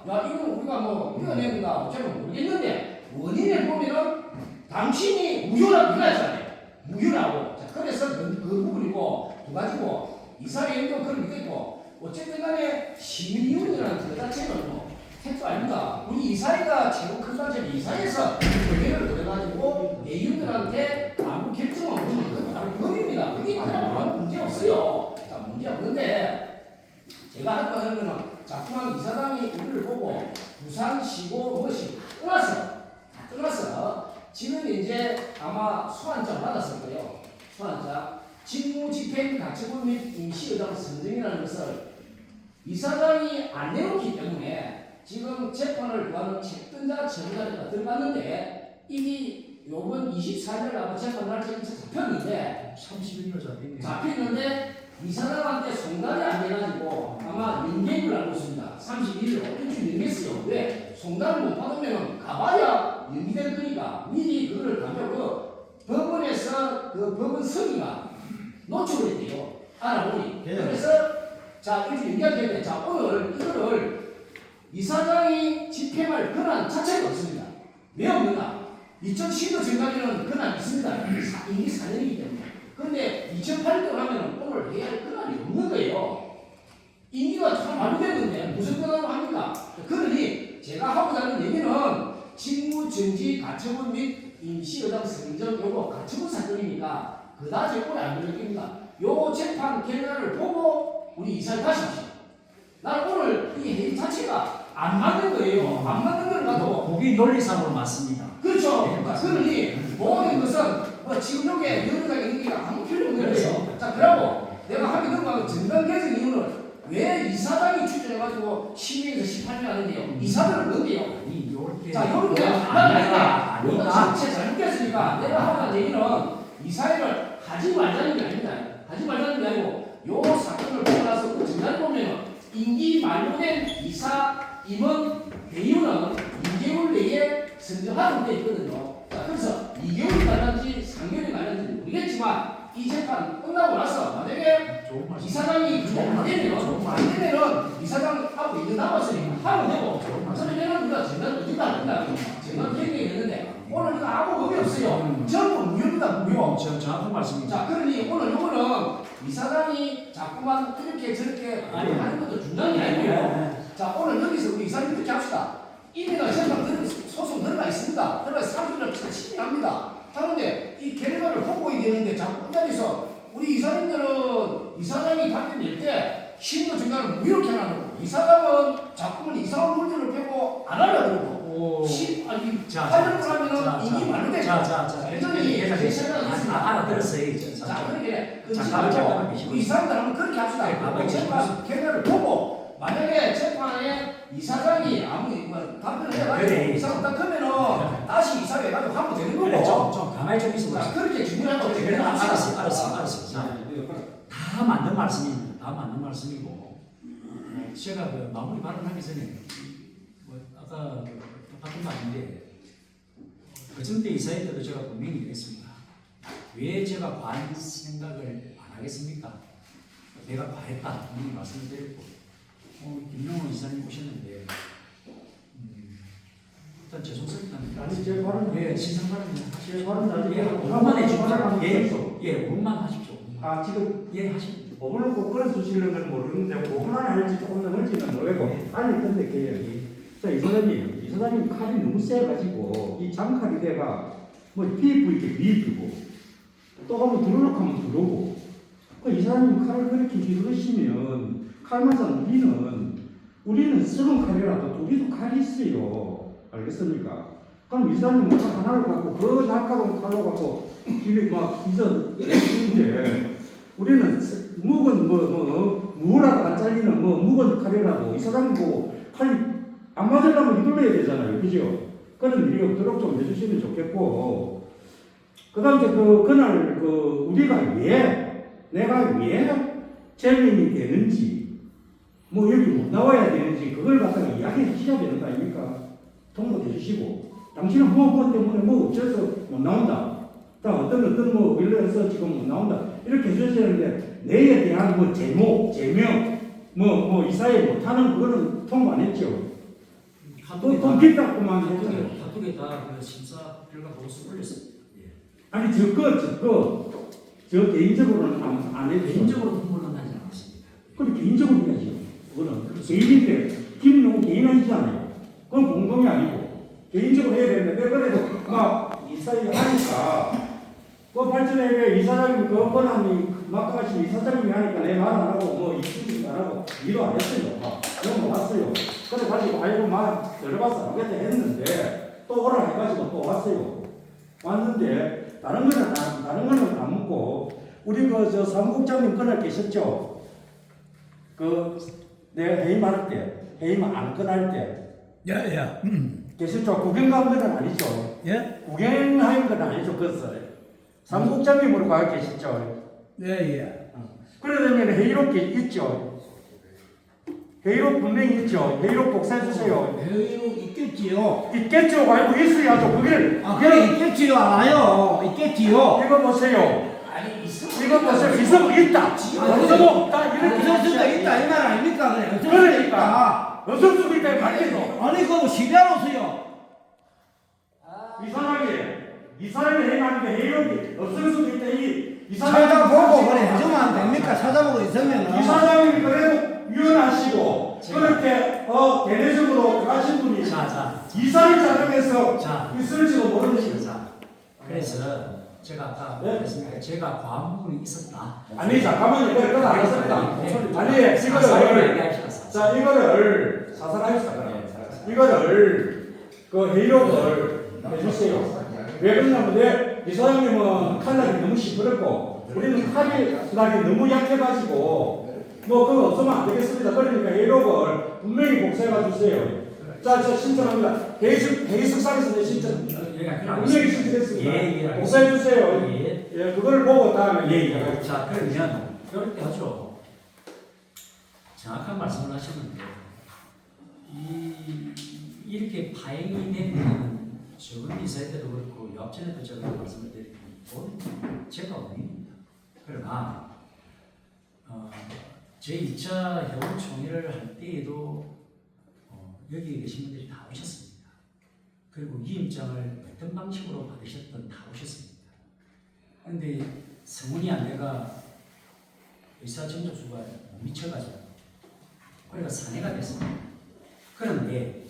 S1: 야 이거 우리가 뭐 우리가 내는가 어쩌면 모르겠는데 원인을 보면은 당신이 무효라고 해놨잖아요. 무효라고. 자, 그래서 그 부분이고 두 가지고 이사회도 그런 게 있고 어쨌든 간에 시민위원회라는 그 자체는 뭐 택도 아닙니다. 우리 이사회가 최고 큰 단점이 이사회에서 의회를 그래가지고 내위원들한테 아무 결정은 없는 건 바로 법입니다. 그게 아무 문제 없어요. 자, 문제 없는데 제가 할 거는 거는 자꾸만 이사장이 우리를 보고 부산시고 무엇이 끝났어. 지금 이제 아마 소환장 받았을 거예요. 소환장. 직무집행 가처분 및 임시의장 선정이라는 것을 이사장이 안 내놓기 때문에 지금 재판을 구하는 채권자 채무자가 들어갔는데 이게 요번 24일 아마 재판 날짜가 잡혔는데
S2: 31일
S1: 잡혔는데 이사장한테 송달이 안 돼가지고 아마 연계를 알고 있습니다. 31일로 일주일 연계했어요. 왜? 송달을 못 받으면 가봐야 연기될 거니까 미리 그거를 가면 그 법원에서 그 법원 승인가 노출을 했대요. 알아보니. 그래서 자 이렇게 연결되는데 자 오늘 이거를 이사장이 집행할 권한 자체가 없습니다. 왜 없는가? 2012년 전까지는 권한이 있습니다. 임기 4년이기 때문에. 그런데 2008년 하면 오늘 해야 할 권한이 없는 거예요. 임기가 다 만료됐는데 무슨 권한으로 합니까? 그러니 제가 하고자 하는 얘기는 직무정지 가처분 및 임시의장 선정 요거 가처분 사건이니까 그다지 오래 안 걸릴 겁니다. 요 재판 결과를 보고 우리 이사를 다시 합시다. 나는 오늘 이 회의 자체가 안 맞는 거예요. 안 맞는 걸 봐도
S2: 보기 논리상으로 맞습니다.
S1: 그렇죠.
S2: 네,
S1: 그러니 모든 것은 뭐 지금 여기에 여론장에 있는 게 아무 필요 없는 거예요. 자, 그러고 내가 하게 된 거는 정당 개정 이유는 왜 이사장이 추천해가지고 12에서 18년 하는데요. 이사들은 뭔데요?
S2: 아니 요렇게
S1: 자, 요렇게
S2: 아니다.
S1: 전체 잘못됐으니까 내가 하는 얘기는 이사회를 하지 말자는 게 아닙니다. 하지 말자는 게 아니고 요 사건을 보고 나서 그 전날 보면 임기 만료된 이사 임원 대유는 2개월 내에 선정하는 데 있거든요. 자, 그래서 2개월이 갈란지 3개월이 갈란지 모르겠지만 이 재판 끝나고 나서 만약에 이사장이 안 되면은 이사장하고 있는 남았으니까 하면 되고 그러면은 우리가 전날 어딘가 안 된다. 전날 얘기했는데 오늘 이거 아무 의미 없어요. 전부 무효입니다. 무효.
S2: 정확한 말씀입니다.
S1: 자, 그러니 오늘 요거는 이사장이 자꾸만 이렇게 저렇게 하는 것도 중요한 게 아니고요. 자, 오늘 여기서 우리 이사님 이렇게 합시다. 이미가 재판 소송 들어가 있습니다. 들어가서 3주를 진행합니다. 하는데 이 결과를 보고야 되는데 자꾸 끝자리에서 우리 이사님들은 이사장이 답변 낼때 심도 중간을 무효롭게 하는 이사장은 자꾸만 이상한 문제를 빼고 안 하려고 그러고 아니 하려고 하면은 이게 말로 되죠. 완전히
S2: 알아들었어요.
S1: 자, 그렇게
S2: 잠깐만
S1: 우리 이사람들 한번 그렇게 합시다. 재판 결과를 보고 만약에 재판에 이사장이 아무 답변을 해가지고 이사람 딱 하면은 다시 이사회 가지고 하면 되는 거고.
S2: 그래, 좀 가만히 좀 있어 보세요.
S1: 그렇게 중요한 거 어떻게
S2: 알았어. 다 맞는 말씀입니다. 다 맞는 말씀이고 제가 그 마무리 발언하기 전에 뭐 아까 똑같은 말인데 그전때 이사회 때도 제가 분명히 얘기했습니다. 왜 제가 과한 생각을 안 하겠습니까? 내가 과했다 분명히 말씀을 드렸고 김용호 이사님 오셨는데 일단 죄송스럽다.
S4: 아니 제 발언
S2: 예, 신상 발언
S4: 제 발언 나중에
S2: 5분만 해주십시오. 예, 5분만 하십시오.
S4: 아 지금
S2: 예, 하십시오.
S4: 5분을 꼭 끌어주시는 건 모르는데 5분 안에 할지 조금 넘을지는 모르고 아니 근데 이 사장님 칼이 너무 세가지고 이 장칼이 돼가 뭐 피부 이렇게 미입고 또 한번 들어놓고 하면 들어오고 이 사장님 칼을 그렇게 휘두르시면 칼만상 우리는 썩은 칼이라도 우리도 칼이 있어요. 알겠습니까? 그럼 이사님 칼 하나를 갖고 그 날카로운 칼로 갖고 이게 막 이제 우리는 묵은 무라도 안 잘리는 묵은 칼이라도 이 사장님 보고 칼이 안 맞으려면 휘둘러야 되잖아요. 그죠? 그런 일이 없도록 좀 해주시면 좋겠고, 그 다음에 그날 내가 왜 재민이 되는지, 뭐 여기 못 나와야 되는지, 그걸 갖다가 이야기해 주셔야 되는 거 아닙니까? 통보해 주시고, 당신은 뭐 때문에 뭐 어째서 못 나온다. 어떤 뭐 일로해서 지금 못 나온다. 이렇게 해주셔야 되는데, 내에 대한 뭐 제명, 뭐 이사회 못하는 그거는 통보 안 했죠. 돈 빚다고만 했잖아요.
S2: 카톡에다 그 심사 결과 보고서 올렸습니다. 예.
S4: 아니 저 개인적으로는 안 해도
S2: 개인적으로 통보는 하지 않았습니다.
S4: 그래 개인적으로 해야죠. 그거는 개인인데 김용우 개인 아니잖아요. 그건 공동이 아니고 개인적으로 해야 되는데 그래도 막 이사회 하니까 그 발전에 이사장님 그 권한이 막강하신 이사장님이 하니까 내 말 안 하고 뭐 이수님 안 하고 일도 안 했어요. 그런 거 왔어요. 그래 가지고 아이고 말 들어봤어 하겠다 했는데 또 오라 해가지고 또 왔어요. 왔는데 다른 거는 안 묻고 우리 저 사무국장님 그날 계셨죠? 내가 회의할 때 회의 안 끝날 때 계셨죠? 구경 간 건 아니죠?
S7: 예?
S4: 구경하는 건 아니죠? 그것을 사무국장님으로 가 계셨죠?
S7: 예.
S4: 그러면 회의록 있죠? 회의록 분명히 있죠? 회의록 복사해주세요.
S7: 회의록 있겠지요.
S4: 있겠죠? 알고 있어야죠. 그게
S7: 그래 있겠지요. 알아요. 있겠지요.
S4: 이거 보세요.
S1: 아니
S4: 이거 보세요. 이성 있다. 이성 없다. 이렇게
S7: 없을 수가 있다 이 말 아닙니까? 그래. 없을 수가 있다.
S4: 없을 수도 있다. 맞겠노?
S7: 아니 그거 시비하노세요.
S4: 이 사람이 행하는데 회의록이 없을 수도 있다. 이 사람이
S7: 찾아보고 그래 해주면 안 됩니까? 찾아보고 있으면
S4: 이 사장님이 그래도 유연하시고 그렇게 대내적으로 가신 분이 이사를 자정해서 있을지도 모르는
S2: 자, 그래서 제가 아까 말했습니다. 제가 과한 부분이 있었다.
S4: 아니 잠깐만요. 그건 안 했습니다. 아니 이거를 사살합시다. 이거를 그 회의록을 해주세요. 왜 그러냐면 이 사장님은 칼날이 너무 시끄럽고 우리는 칼날이 너무 약해가지고 뭐 그거 없으면 안 되겠습니다. 그러니까 회의록을 분명히 복사해 주세요. 자, 저 신청합니다. 회의석상에서 내 신청 분명히 신청했습니다. 복사해 주세요. 예, 그걸 보고 다음에
S2: 자, 그러면 이렇게 하죠. 정확한 말씀을 하셨는데 이렇게 파행이 되는 저번 이사회 때도 그렇고 옆전에도 제가 말씀을 드린 건 제가 원인입니다. 그러나 제2차 회원총회를 할 때에도 여기 계신 분들이 다 오셨습니다. 그리고 위임장을 어떤 방식으로 받으셨든 다 오셨습니다. 그런데 성훈이 안내가 의사 정족수가 못 미쳐가지고 그래가 산해가 됐습니다. 그런데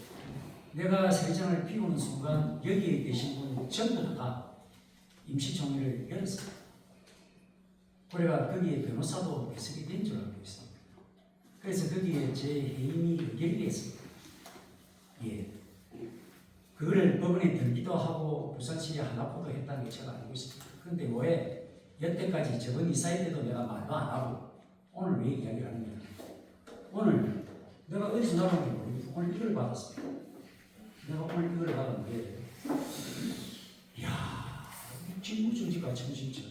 S2: 내가 세장을 피우는 순간 여기에 계신 분 전부 다 임시총회를 열었습니다. 그래가 거기에 변호사도 배석이 된 줄 알고 있습니다. 그래서 거기에 제 해임이 의결이 됐습니다. 예. 그거를 법원에 들기도 하고 부산시에 하나포도 했다는 게 제가 알고 있습니다. 그런데 왜 여태까지 저번 이사회 때도 내가 말도 안 하고 오늘 왜 이야기를 하느냐. 오늘 내가 어디서 나왔는지 모르겠고 오늘 이걸 받았습니다. 내가 오늘 이걸 받았는데 이야 직무정지가 정신적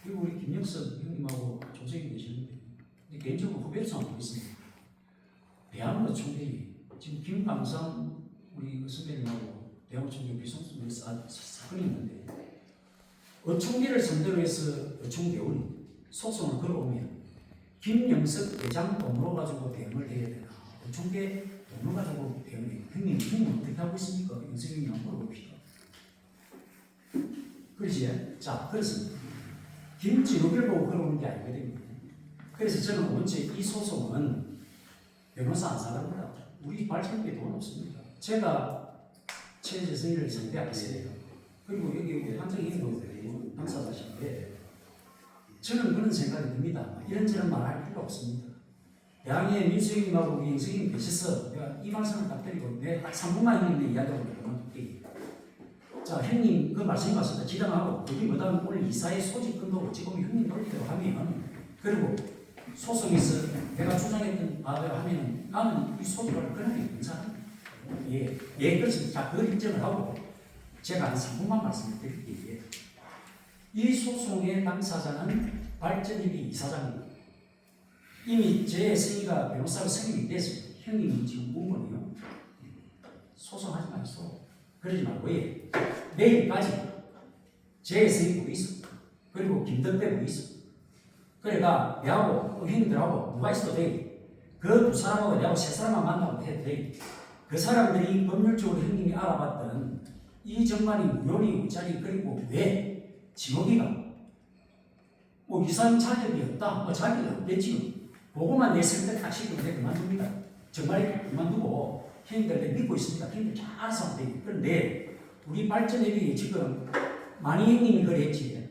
S2: 그리고 우리 김영선 형님하고 조정이 계시는데 개인적으로 후배로서 하고 있습니다. 대한민국 총회의 지금 김강삼 우리 선배님하고 대한민국 총회 비송수 사건이 있는데 어총계를 상대로 해서 어총대원이 소송을 걸어오면 김영석 대장 돈으로 가지고 대응을 해야 되나 어총계 돈으로 가지고 대응을 해야 되나 형님 어떻게 하고 있습니까? 영석이 한번 물어봅시다. 그러지? 자 그렇습니다. 김진욱을 보고 걸어오는 게 아니거든요. 그래서 저는 먼저 이 소송은 변호사 안 사갑니다. 우리 발전기에 돈 없습니다. 제가 최재성이를 상대하겠어요. 그리고 여기 우리 한정희도 당사자신데 저는 그런 생각이 듭니다. 이런저런 말할 필요 없습니다. 대항의 민수형님하고 우리 형수님 계셔서 내가 이 말씀을 딱 드리고 내가 딱 3분만 형님의 이야기하고 그만둘게. 자, 형님 그 말씀이 맞습니다. 지당하고 그게 뭐다면 오늘 이사의 소집금도 지금 형님 논리대로 하면 그리고 소송에서 내가 주장했던 바대로 하면 나는 이 소집을 그렇게 괜찮습니다. 예, 그렇습니다. 자, 그 입증을 하고 제가 한 3분만 말씀을 드릴게요. 이 소송의 당사자는 발전협의 이사장입니다. 이미 제 승희가 변호사로 승인이 됐습니다. 형님이 지금 공무원이요. 소송하지 마시오. 그러지 말고 내일까지 제 승희 보고 있어. 그리고 김덕배 보고 있어. 그래가 내하고 또 형님들하고 누가 있어도 돼. 그 두 사람하고 내하고 세 사람만 만나고 해도 돼. 그 사람들이 법률적으로 형님이 알아봤던 이 정만이 무효리 우짜리 그리고 왜 지목이가 뭐 이상 자격이 없다. 뭐 자격이 없겠지요. 그것만 냈을 때 다시 그때 그만둡니다. 정말 그만두고 형님들 믿고 있습니다. 형님들 잘 알아서 돼요. 그런데 우리 발전협의회 지금 많이 형님이 그래 했지.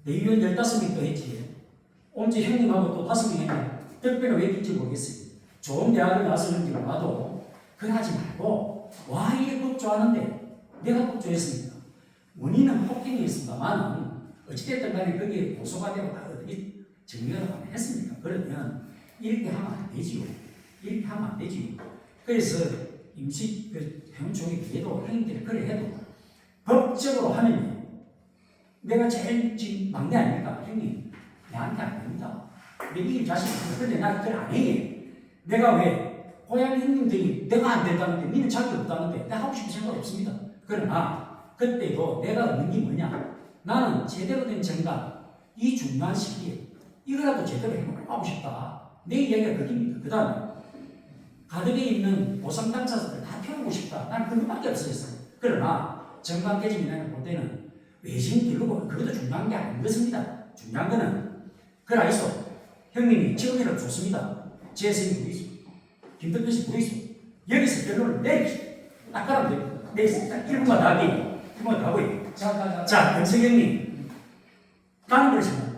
S2: 내위원 15명이 또 했지. 언제 형님하고 또 5명이 했냐. 특별히 왜 했는지 모르겠어요. 좋은 대학을 나서는지 몰라도 그러지 말고 와 이게 법조하는데 내가 법조했습니다. 원인은 폭행이었습니다만 어찌됐든 간에 거기에 고소가 되고 다 어떻게 정리가 했습니까? 그러면 이렇게 하면 안 되지요. 이렇게 하면 안 되지요. 그래서 임시 회원총회 기회도 형님들이 그래 해도 법적으로 하면 내가 제일 지금 막내 아닙니까? 형님 내한테 안 됩니다. 내 이길 자신 있어. 근데 나 그걸 안 해. 내가 왜 고향 형님들이 내가 안 된다는데 니는 자격이 없다는데 내가 하고 싶은 생각 없습니다. 그러나 그때도 내가 얻는 게 뭐냐? 나는 제대로 된 정당 이 중요한 시기에 이거라도 제대로 해보고 싶다. 내 이야기가 그깁니다. 그 다음에 가덕에 있는 보상 당사자들 다 태우고 싶다. 나는 그것밖에 없었어요. 그러나 정당 개정이 내가 볼 때는 외신 들르고 그것도 중요한 게 아닌 것입니다. 중요한 거는 그걸 알소. 형님이 지금이라도 좋습니다. 재선이 보이소. 김덕배 씨 보이소. 여기서 결론을 내리시오. 딱 가라면 됩니다. 내리시오. 1분만 다 하기. 1분만 다 하고요. 자, 김석영님. 나는 그렇습니다.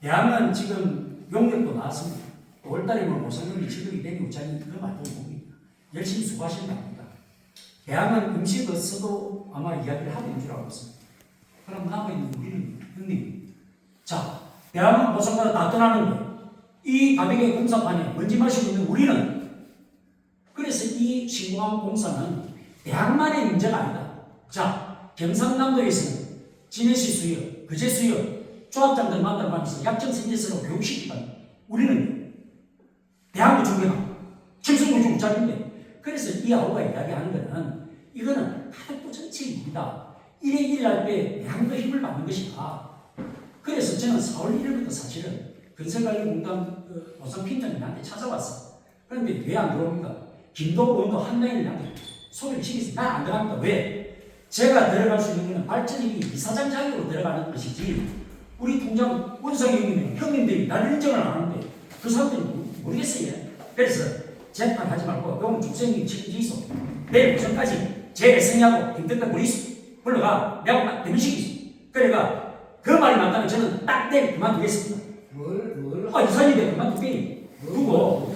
S2: 대학은 지금 용역도 나왔습니다. 5월달에 뭐 보상금이 지급이 되니 우차니 그 말도 봅니다. 열심히 수고하시는 겁니다. 대학은 음식을 써도 아마 이야기를 하고 있는 줄 알고 있습니다. 그럼 남아있는 우리는 형님. 자, 대학은 보상받아 다 떠나는데 이 가백의 공사판에 먼지 마시고 있는 우리는 그래서 이 신공항 공사는 대학만의 문제가 아니다. 자, 경상남도에서는 진해시 수역, 거제 수역, 조합장들 만나면서 약정 생제서로 교육시키다. 우리는 대학도 중요하고 청소도 좀 짧은데 그래서 이 아우가 이야기하는 거는 이거는 가덕도 전체의 일이다. 1회 1일 할 때 대학도 힘을 받는 것이다. 그래서 저는 4월 1일부터 사실은 건설관리공단 보상팀장이 나한테 찾아왔어. 그런데 왜 안 들어옵니까? 김도원도 한 명이 나한테 소리를 치겠어. 난 안 들어갑니다. 왜? 제가 들어갈 수 있는 것은 발전이 이사장 자격으로 들어가는 것이지 우리 통장 원상형님이 형님들이 나를 인정을 안 하는데 그 사람들이 모르겠어요. 그래서 재판하지 말고 그럼 중생님 책임지 있어. 내일 오전까지 제 애성이하고 김덕배 보리수 불러가 내하고 딱 대면식이 있어. 그래가 그 말이 맞다면 저는 딱 내일 그만두겠습니다. 이사님이 그만두게 두고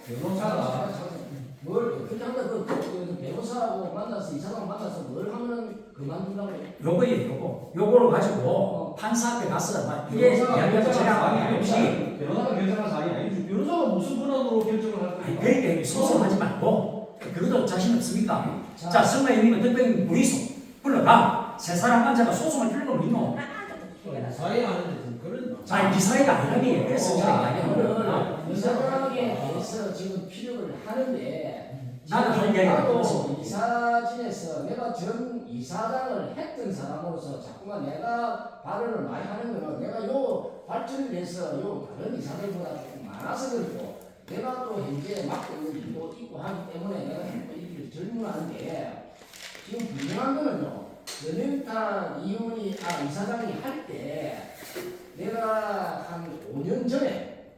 S1: 변호사가 뭘 어떻게 한다고 그 변호사하고 만나서 이사람 만나서 뭘 하면 그만둔다고
S2: 요거예요. 요거를 가지고 판사 앞에 가서 막 이래 이야기하고 제가 없이
S6: 변호사가 결정한 사안이 아니지. 변호사가 무슨 권한으로 결정을 할 거야?
S2: 그러니까 소송하지 말고 그것도 자신 없습니까? 자, 성마님은 특별히 무리소 불러가 세 사람 앉아가 소송을 풀고 있노.
S3: 사회 하는데 그런
S2: 자, 이 사회가 아니라니. 그래서 제가 이야기하는 거야.
S1: 이사장에 대해서 지금 필요를 하는데
S2: 나는 할 이야기가
S1: 나도
S2: 그렇습니다.
S1: 이사진에서 내가 전 이사장을 했던 사람으로서 자꾸만 내가 발언을 많이 하는 거는 내가 요 발전을 해서 요 다른 이사들보다 조금 많아서 그렇고 내가 또 현재 맡고 있는 일도 있고 하기 때문에 내가 이 질문하는데 지금 분명한 거는요. 연영탄 이사장이 할 때 내가 한 5년 전에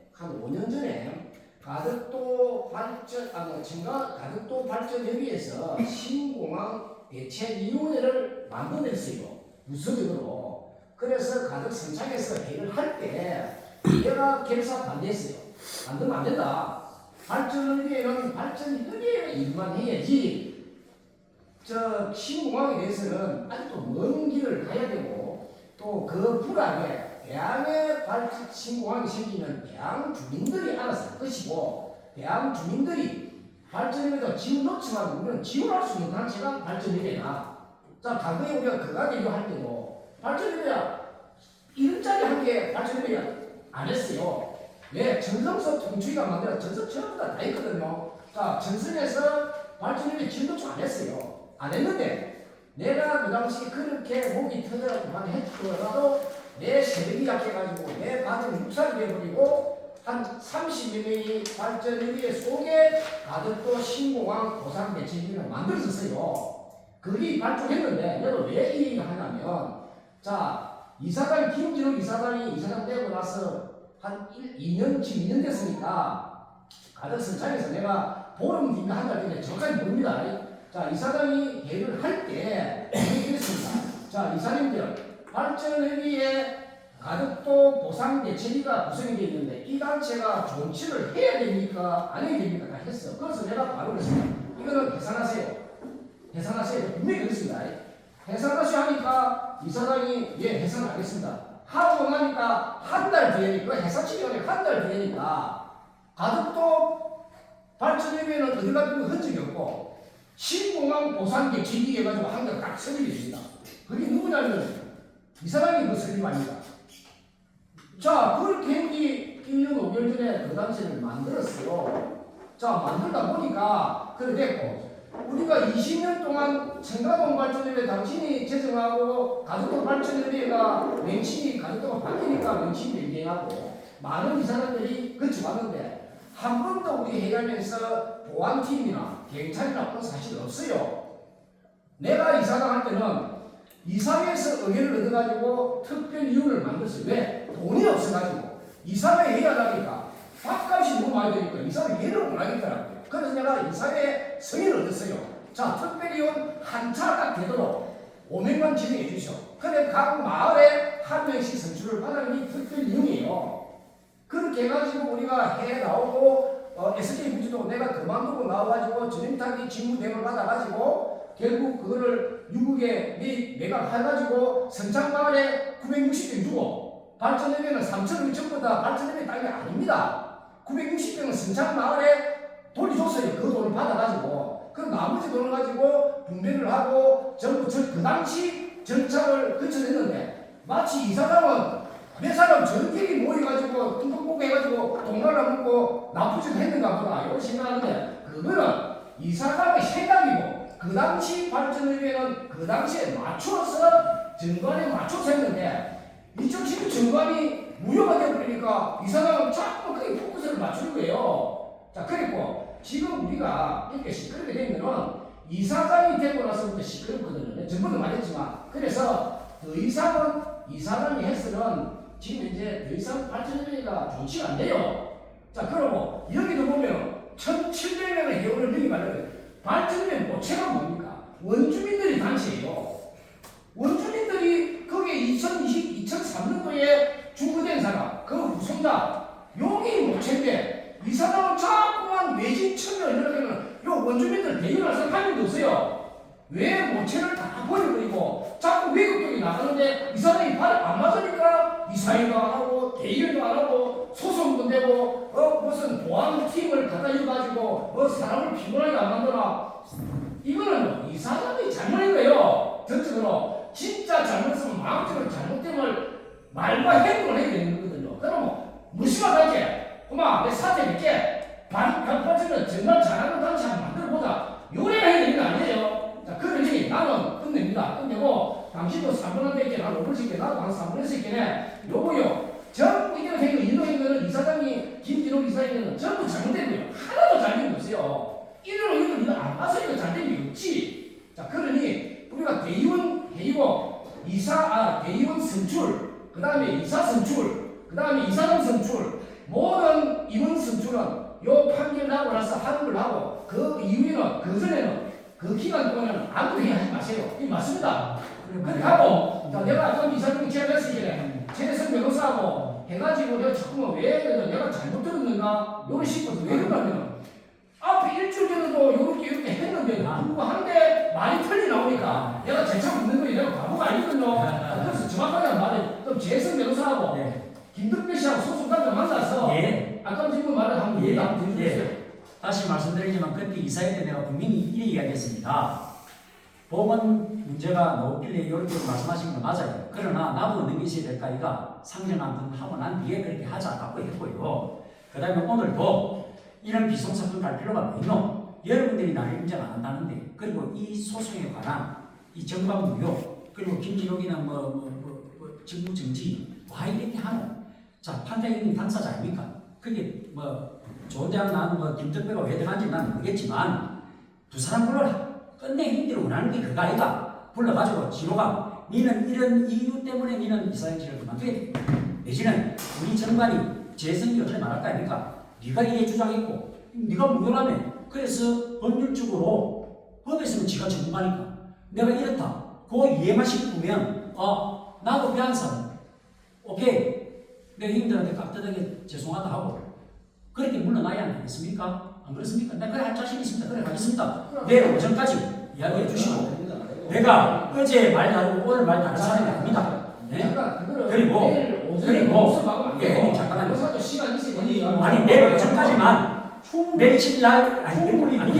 S1: 가덕도 발전 가덕도 발전협의회에서 신공항 대책위원회를 만들어냈어요. 부서적으로. 그래서 가덕 선착에서 회의를 할 때 내가 결사 반대했어요. 안 되면 안 된다. 발전의뢰는 발전의뢰 일만 해야지. 저 신공항에 대해서는 아직도 먼 길을 가야 되고 또 그 불안에 대항의 신공항이 생기면 대항 주민들이 알아서 할 것이고 대항 주민들이 발전의뢰도 지원 놓지만 우리는 지원할 수 있는 단체가 발전의뢰다. 자, 과거에 우리가 그가대교 할 때도 발전의뢰야 1원짜리 한 개 발전의뢰야 안 했어요. 왜? 전성서 통추위가 만들어 전성 전부 다 했거든요. 자, 전성에서 발전의뢰 지원 요청 안 했어요. 안 했는데 내가 그 당시에 그렇게 목이 터져가지고 했더라도 내 세력이 약해가지고 내 가정이 육살이 되어버리고 한 30여 명이 발전의뢰 속에 가덕도 신공항 보상 대책위를 만들었었어요. 그게 발족했는데 내가 왜 이 얘기를 하냐면 자 이사장 김진욱 이사장이 이사장 되고 나서 한 2년 지금 2년 됐으니까 가덕선창에서 내가 보름 뒤인가 한 달 전에 저까지 모릅니다. 자 이사장이 회의를 할 때 이랬습니다. 자 이사님들 발전의뢰에 가덕도 보상대책위가 구성이 되어 있는데 이 단체가 존치를 해야 됩니까? 안 해야 됩니까? 다 했어. 그래서 내가 바로 그랬습니다. 이거는 계산하세요. 계산하세요. 분명히 그랬습니다. 계산하시오 하니까 이사장이 예 계산하겠습니다. 하고 나니까 한 달 뒤에니까 해산치기간에 한 달 뒤에니까 가덕도 발전의뢰는 어디 가지고 흔적이 없고 신공항 보상대책위 해가지고 한 달 딱 설립이 됩니다. 그게 누구냐면 이사장이 그 설립합니다. 자, 그렇게 했기 1년 5개월 전에 그 당시를 만들었어요. 자, 만들다 보니까 그래 됐고, 우리가 20년 동안 청가동 발전의뢰 당신이 제정하고 가덕도 발전의뢰가 명칭이 가덕도가 바뀌니까 명칭이 변경하고 많은 이사장들이 거쳐왔는데 한 번도 우리 해가면서 보안팀이나 경찰이나 그런 사실 없어요. 내가 이사장 할 때는 이사회에서 의견을 얻어가지고 특별위원을 만들었어요. 왜? 돈이 없어가지고 이사회 해야 하니까 밥값이 너무 많이 되니까 이사회 회를 못 하겠더라고요. 그래서 내가 이사회 승인을 얻었어요. 자, 특별위원 한 차 딱 되도록 5명만 지정해 주시오. 근데 각 마을에 한 명씩 선출을 받는 게 특별위원이에요. 그렇게 해가지고 우리가 해 나오고 SK 부지도 내가 그만두고 나와가지고 전임타기 직무대행을 받아가지고 결국 그거를 유국에 매각해가지고 선창마을에 960평 주고 발전의뢰는 3,000원 전부 다 발전의뢰 땅이 아닙니다. 960평은 선창마을에 돌려줬어요. 그 돈을 받아가지고 그 나머지 돈을 가지고 분배를 하고 전부 그 당시 절차를 거쳐냈는데 마치 이사장은 몇 사람 전쟁이 모여가지고 뚱뚱 해가지고 돈 갈아먹고 나쁘지도 했는가 보다 이렇게 생각하는데 그거는 이사장의 생각이고 그 당시 발전의뢰는 그 당시에 맞춰서 정관에 맞춰서 했는데 이쪽 지금 정관이 무효가 되어버리니까 이사장은 자꾸 거기 포커스를 맞추는 거예요. 자, 그리고 지금 우리가 이렇게 시끄럽게 되면은 이사장이 되고 나서부터 시끄럽거든요. 전부도 말했지만 그래서 더 이상은 이사장이 해서는 지금 이제 더 이상 발전의뢰가 좋지가 안 돼요. 자, 그러고 여기도 보면 1,700명의 회원을 여기 말해요. 발전의뢰 모체가 뭡니까? 원주민들이 단체예요. 원주민들이 거기에 2003년도에 주거된 사람, 그 후손자, 여기 모체인데 이 사람은 자꾸만 외진 청년 이렇게 하면 요 원주민들 대결해서 한 명도 없어요. 왜 모체를 다 버려버리고 자꾸 외국적이 나가는데 이 사람이 발 안 맞으니까 이사회도 안 하고 대의원도 안 하고 소송도 내고 무슨 보안팀을 갖다 줘가지고 사람을 피곤하게 안 만드나. 이거는 이 사람이 잘못인 거예요. 전적으로 진짜 잘못했으면 마음대로 잘못됨을 말과 행동을 해야 되는 거거든요. 그러면 무심하게 엄마 내 사태 몇개 반값빠지면 정말 잘하는 단체 한번 만들어보자. 요래야 해야 되는 거 아니에요. 자, 그러니 나는 끝냅니다. 끝내고 당신도 3분한테 있게 나는 5분씩 있게 나도 한 3분에서 있게 요거요. 전부 이게 된 거, 이노인 거는 이사장이 김진욱 이사장은 전부 잘못된 거예요. 하나도 잘된 게 없어요. 이거 안 봐서 이거 잘된 게 없지. 자, 그러니 우리가 대의원 회의고 대의원 선출, 그 다음에 이사 선출, 그 다음에 이사장 선출, 모든 임원 선출은 요 판결 나고 나서 하는 하고 그 이후에는 그 전에는 그 기간 동안에는 아무도 하지 마세요. 이게 맞습니다. 그렇게 하고 자, 내가 아까 이사장 제안했으니까 최대성 변호사하고 해가지고 내가 자꾸만 왜 내가 잘못 들었는가 이런 식으로 왜 그러냐면 앞에 일주일 전에도 이렇게 했는데 불구하는데 말이 틀리 나오니까 내가 재차 묻는 거니 내가 바보가 아니거든요. 그래서 정확하게 말해. 그럼 재성 변호사하고 김덕배 씨하고 소속단장 만나서 아까 지금 말한 한
S2: 예.
S1: 번 드리겠어요.
S2: 다시 말씀드리지만 그때 이사회 때 내가 분명히 이렇게 이야기했습니다. 법원 문제가 나오길래 이렇게 말씀하신 건 맞아요. 그러나 나도 넘기셔야 될까 이가 상정 한번 하고 난 뒤에 그렇게 하자고 했고요. 그 다음에 오늘도 이런 비속사건 갈 필요가 뭐 있노? 여러분들이 나를 인정 안 한다는데 그리고 이 소송에 관한 이 정방 무효 그리고 김기록이나 직무정지 와 이렇게 하노? 자 판사님 당사자 아닙니까? 그게 뭐 좋은 대학 나온 김덕배가 왜 들어간지 난 모르겠지만 두 사람 불러라. 끝내 힘들어 원하는 게 그거 아이가. 불러가지고 지로가 니는 이런 이유 때문에 니는 이사장실을 그만둬야 돼. 내지는 우리 정관이 재성이 어떻게 말할 거 아닙니까? 네가 이래 주장했고 네가 무효라며. 그래서 법률적으로 법에서는 지가 전문가니까 내가 이렇다. 그 이해만 시키면 나도 변사 오케이. 내가 형들한테 깍듯하게 죄송하다 하고 그렇게 물러나야 안 되겠습니까? 안 그렇습니까? 내가 그래 할 자신 있습니다. 그래 가겠습니다. 내일 오전까지 이야기해 주시고 내가 어제 말 다르고 오늘 말 다른 사람이 아닙니다. 네? 그리고 잠깐만요.
S1: 시간 있으니
S2: 아니 내일 오전까지만 며칠 날 아니 형님 아니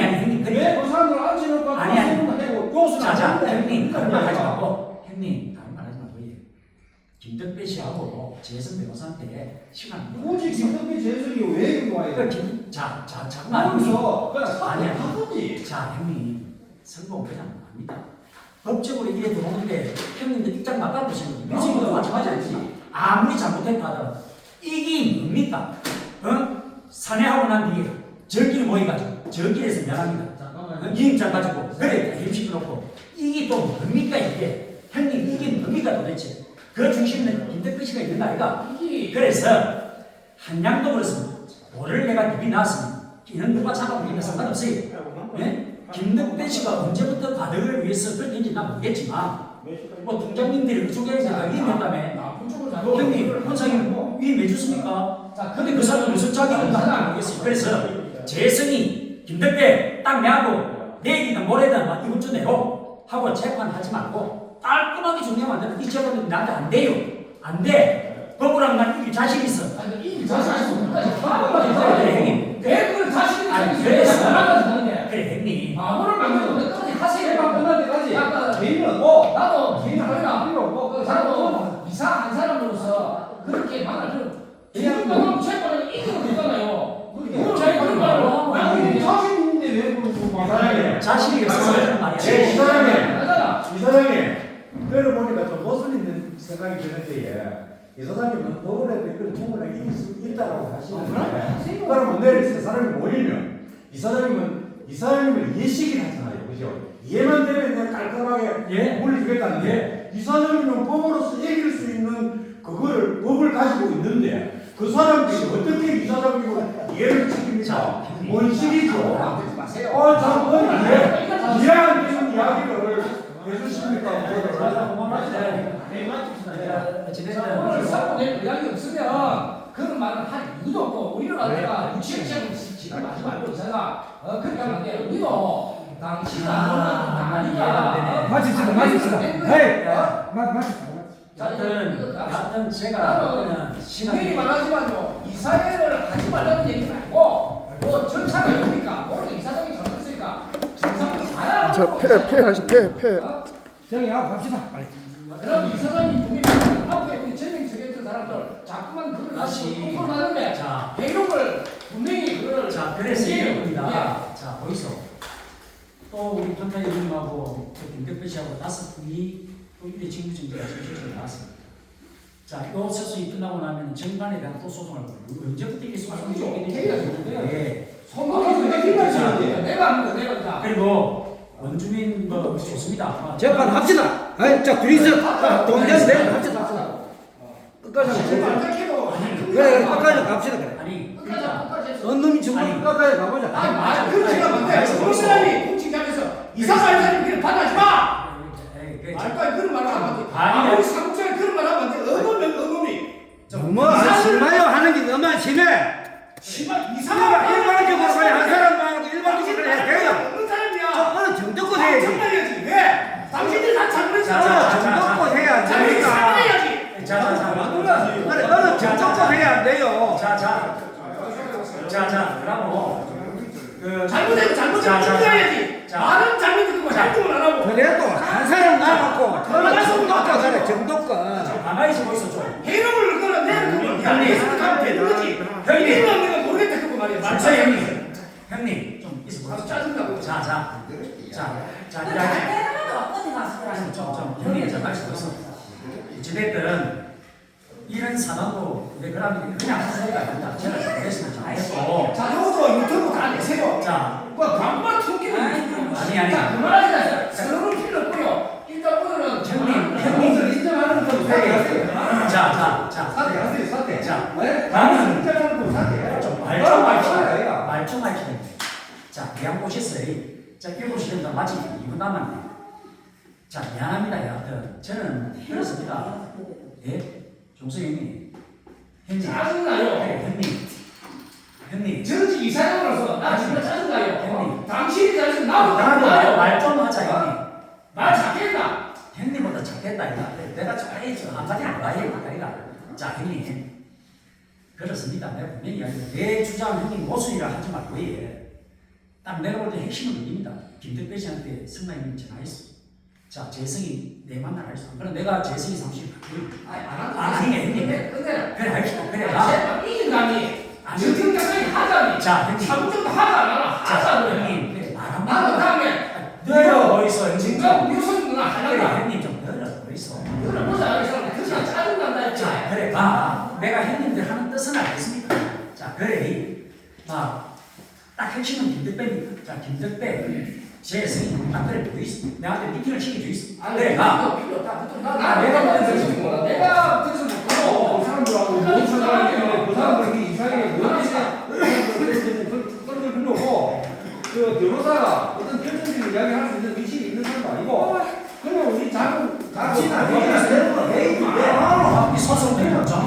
S2: 형님 그래
S3: 그 사람들 앉혀놓고
S2: 아니 자자 형님 그런 말 하지 말고 형님 다른 말 하지 말고 김덕배 씨하고 재선 변호사한테 시간
S3: 굳이 김덕배 재석이 왜 이거 와야 돼?
S2: 잠깐만
S3: 그래서
S2: 아니야.
S3: 바꾸지.
S2: 자 형님 선거 그냥 합니다. 법적으로 이래 들어오는데 형님들 입장 바꿔보시는 거예요. 요즘도 마찬가지 않지. 아무리 잘못했다 하더라도 이게 뭡니까? 산행하고 난 뒤에 저길 모여가지고 저길에서 면합니다. 이임장 가지고 그래 힘시켜놓고 이게 또 뭡니까 이게? 형님 이게 뭡니까 도대체? 그 중심에는 김덕배 씨가 있는 거 아이가? 그래서 한양도 그렇습니다. 돌을 내가 입이 나왔으면 이는 누가 잡아보기는 상관없어요. 네? 김덕배 씨가 언제부터 가덕을 위해서 그랬는지 난 모르겠지만 뭐 동장님들이 그쪽에서 위임했다며 형님 원장님 위임해 줬습니까? 근데 그 사람은 무슨 자격을 난 모르겠어요. 그래서 재성이 김덕배 딱 내하고 내일이든 모레든 이번 주 내로 하고 재판하지 말고 깔끔하게 정리하면 안 되는 이 재판은 나한테 안 돼요. 안 돼. 법으로는 난 이길 자신 있어.
S1: 이길 자신 있어.
S2: 그래 형님.
S1: 왜 그걸 자신
S2: 아니
S1: 있어?
S2: 그래서 그래 형님.
S1: 마음을 만들고 끝까지 하세요.
S3: 해방 끝날 때까지.
S1: 아까
S3: 개인은
S1: 나도 개인
S3: 필요 없고
S1: 나도 이사한 사람으로서 그렇게 말을 지금 채권을 이기고 있잖아요. 그걸 자기 그런 말을
S3: 아니 자신 있는데 왜 그러고 말하냐?
S2: 자신이 없어서 그런 말이야.
S4: 이 사장님 들어보니까 좀 모순 있는 생각이 드는데 이 사장님은 법원에 댓글 충분하게 이길 수 있다고 하시는데 그러면 내일 세 사람이 모이면 이 사장님은 예식을 하잖아요. 그죠? 이해만 되면 내가 깔끔하게 물려주겠다는데 이 사장님은 법으로서 이길 수 있는 그거를 법을 가지고 있는데 그 사람들이 어떻게 이 사장님을 이해를 시킵니까? 원칙이죠. 참 이해한 되는 이야기를 해주십니까?
S1: 오늘 사고 낼 의향이 없으면 그런 말을 할 이유도 없고 우리는 아까 무치하고 지금 하지 말고 이사가 그렇게 하면 안 돼요. 우리도 당신은 아니까
S7: 맞습니다. 헤이, 맞습니다.
S2: 하여튼 제가
S1: 시간이 말하지만요 이사회를 하지 말라는 얘기 말고 뭐 절차가 있으니까 오늘 이사장이 잘못했으니까 정상으로 가야
S5: 패.
S7: 정리하고 갑시다.
S1: 그럼 이사장이 분명히 앞에 우리 전행 적였던 사람들 자꾸만 그걸 다시 kontrol하는데 배경을 분명히 그걸
S2: 그래서 이겁니다. 자 거기서 또 우리 판사님하고 김덕배 씨하고 5분이 또 이래 직무정지가 소식이 나왔습니다. 자, 이 소송이 끝나고 나면 정관에 대한 또 소송을 언제부터 이게 소송이 있게 되는데
S1: 내가
S2: 그리고 원주민 뭐 좋습니다.
S7: 재판합시다. 자, 둘이서 동전 내고 합시다. 끝까지 그래, 끝까지 갑시다. 그래.
S2: 아니
S7: 어느 놈이 정말 끝까지 가보자.
S1: 그렇지가 못해. 그 사람이 공직자에서 이사할 사람이 받아지 마. 말까지 그런 말을 하면 안 돼. 아무리 사무장이 그런 말을 하면 안 돼. 어느
S7: 조건.
S2: 가만히 있어 보이소 좀.
S7: 이름을 그거는 내가 형님 가면 되는 거지. 이름은 내가 모르겠다 그거 말이야.
S2: 말차 형님. 형님 좀 있어 보이소.
S7: 짜증나고.
S2: 자, 좀 형님 저 말씀 보이소. 어찌됐든 이런 상황도 내 그러면 그냥 하는 소리가 아니다. 제가 잘못했으면 잘못했고.
S7: 자, 형도 유튜브 다 내세요.
S2: 자,
S7: 뭐 반반 투기는
S2: 아니.
S7: 자, 그만하자. 서로를 필요 없고요. 일단 오늘은
S2: 형님.
S3: 인정하는 건 사퇴하세요.
S2: 자.
S3: 사퇴하세요. 사퇴.
S2: 자,
S3: 네?
S2: 나는
S3: 인정하는 건 사퇴해.
S2: 말좀 하시네. 자, 대학 보셨어요. 자, 7시 된다. 맞지? 2분 남았네. 자, 미안합니다. 여하튼 저는 그렇습니다. 예? 종수 형님. 형님.
S7: 짜증나요.
S2: 형님.
S7: 정치 이사장으로서 나 진짜 짜증나요. 당신이 잘해서 나도
S2: 말 좀 하자, 형님.
S7: 말 작겠다.
S2: 형님보다 작겠다, 이거. 내가 잘해줘. 한마디 안 봐야 이거. 자, 형님. 그렇습니다. 내가 분명히 이야기해. 내 주장 형님 모순이라 하지 말고, 예. 딱 내가 볼 때 핵심은 여기입니다. 김덕배 씨한테 성남님이 전화했어. 자, 재성이 내 만나라 했어. 그럼 내가 재성이 사무실 아니, 형님.
S7: 근데
S2: 그래, 알겠어. 그래,
S7: 제발 이 인간이 정팅까지 하자니.
S2: 자, 형님.
S7: 참정도 하자 안 하자.
S2: 형님. 그래, 말한
S7: 나는 다음에
S2: 늘어 보이소, 형님.
S7: 진짜 묘선 누나
S2: 그래,
S7: 하려다.
S2: 형님 좀 늘어 보이소.
S7: 너는 보자 이 사람 그냥 짜증난다 했지.
S2: 자, 그래, 봐. 내가 형님들 하는 뜻은 알겠습니까? 자, 그래. 딱 핵심은 김덕배입니다. 자, 김덕배. 제 생각 딱 그래 보이소. 내한테 미팅을 시켜주이소. 그래, 가.
S7: 필요 없다. 내가 들으면 뭐라. 내가 들으면
S3: 그 사람들하고 뭔 상관이 그 사람들이 이상하게 그런 걸 필요고 그 변호사가 어떤 결정적인 이야기를 할 수 있는 의식이 있는 사람도 아니고 그냥 우리 자신 안 되게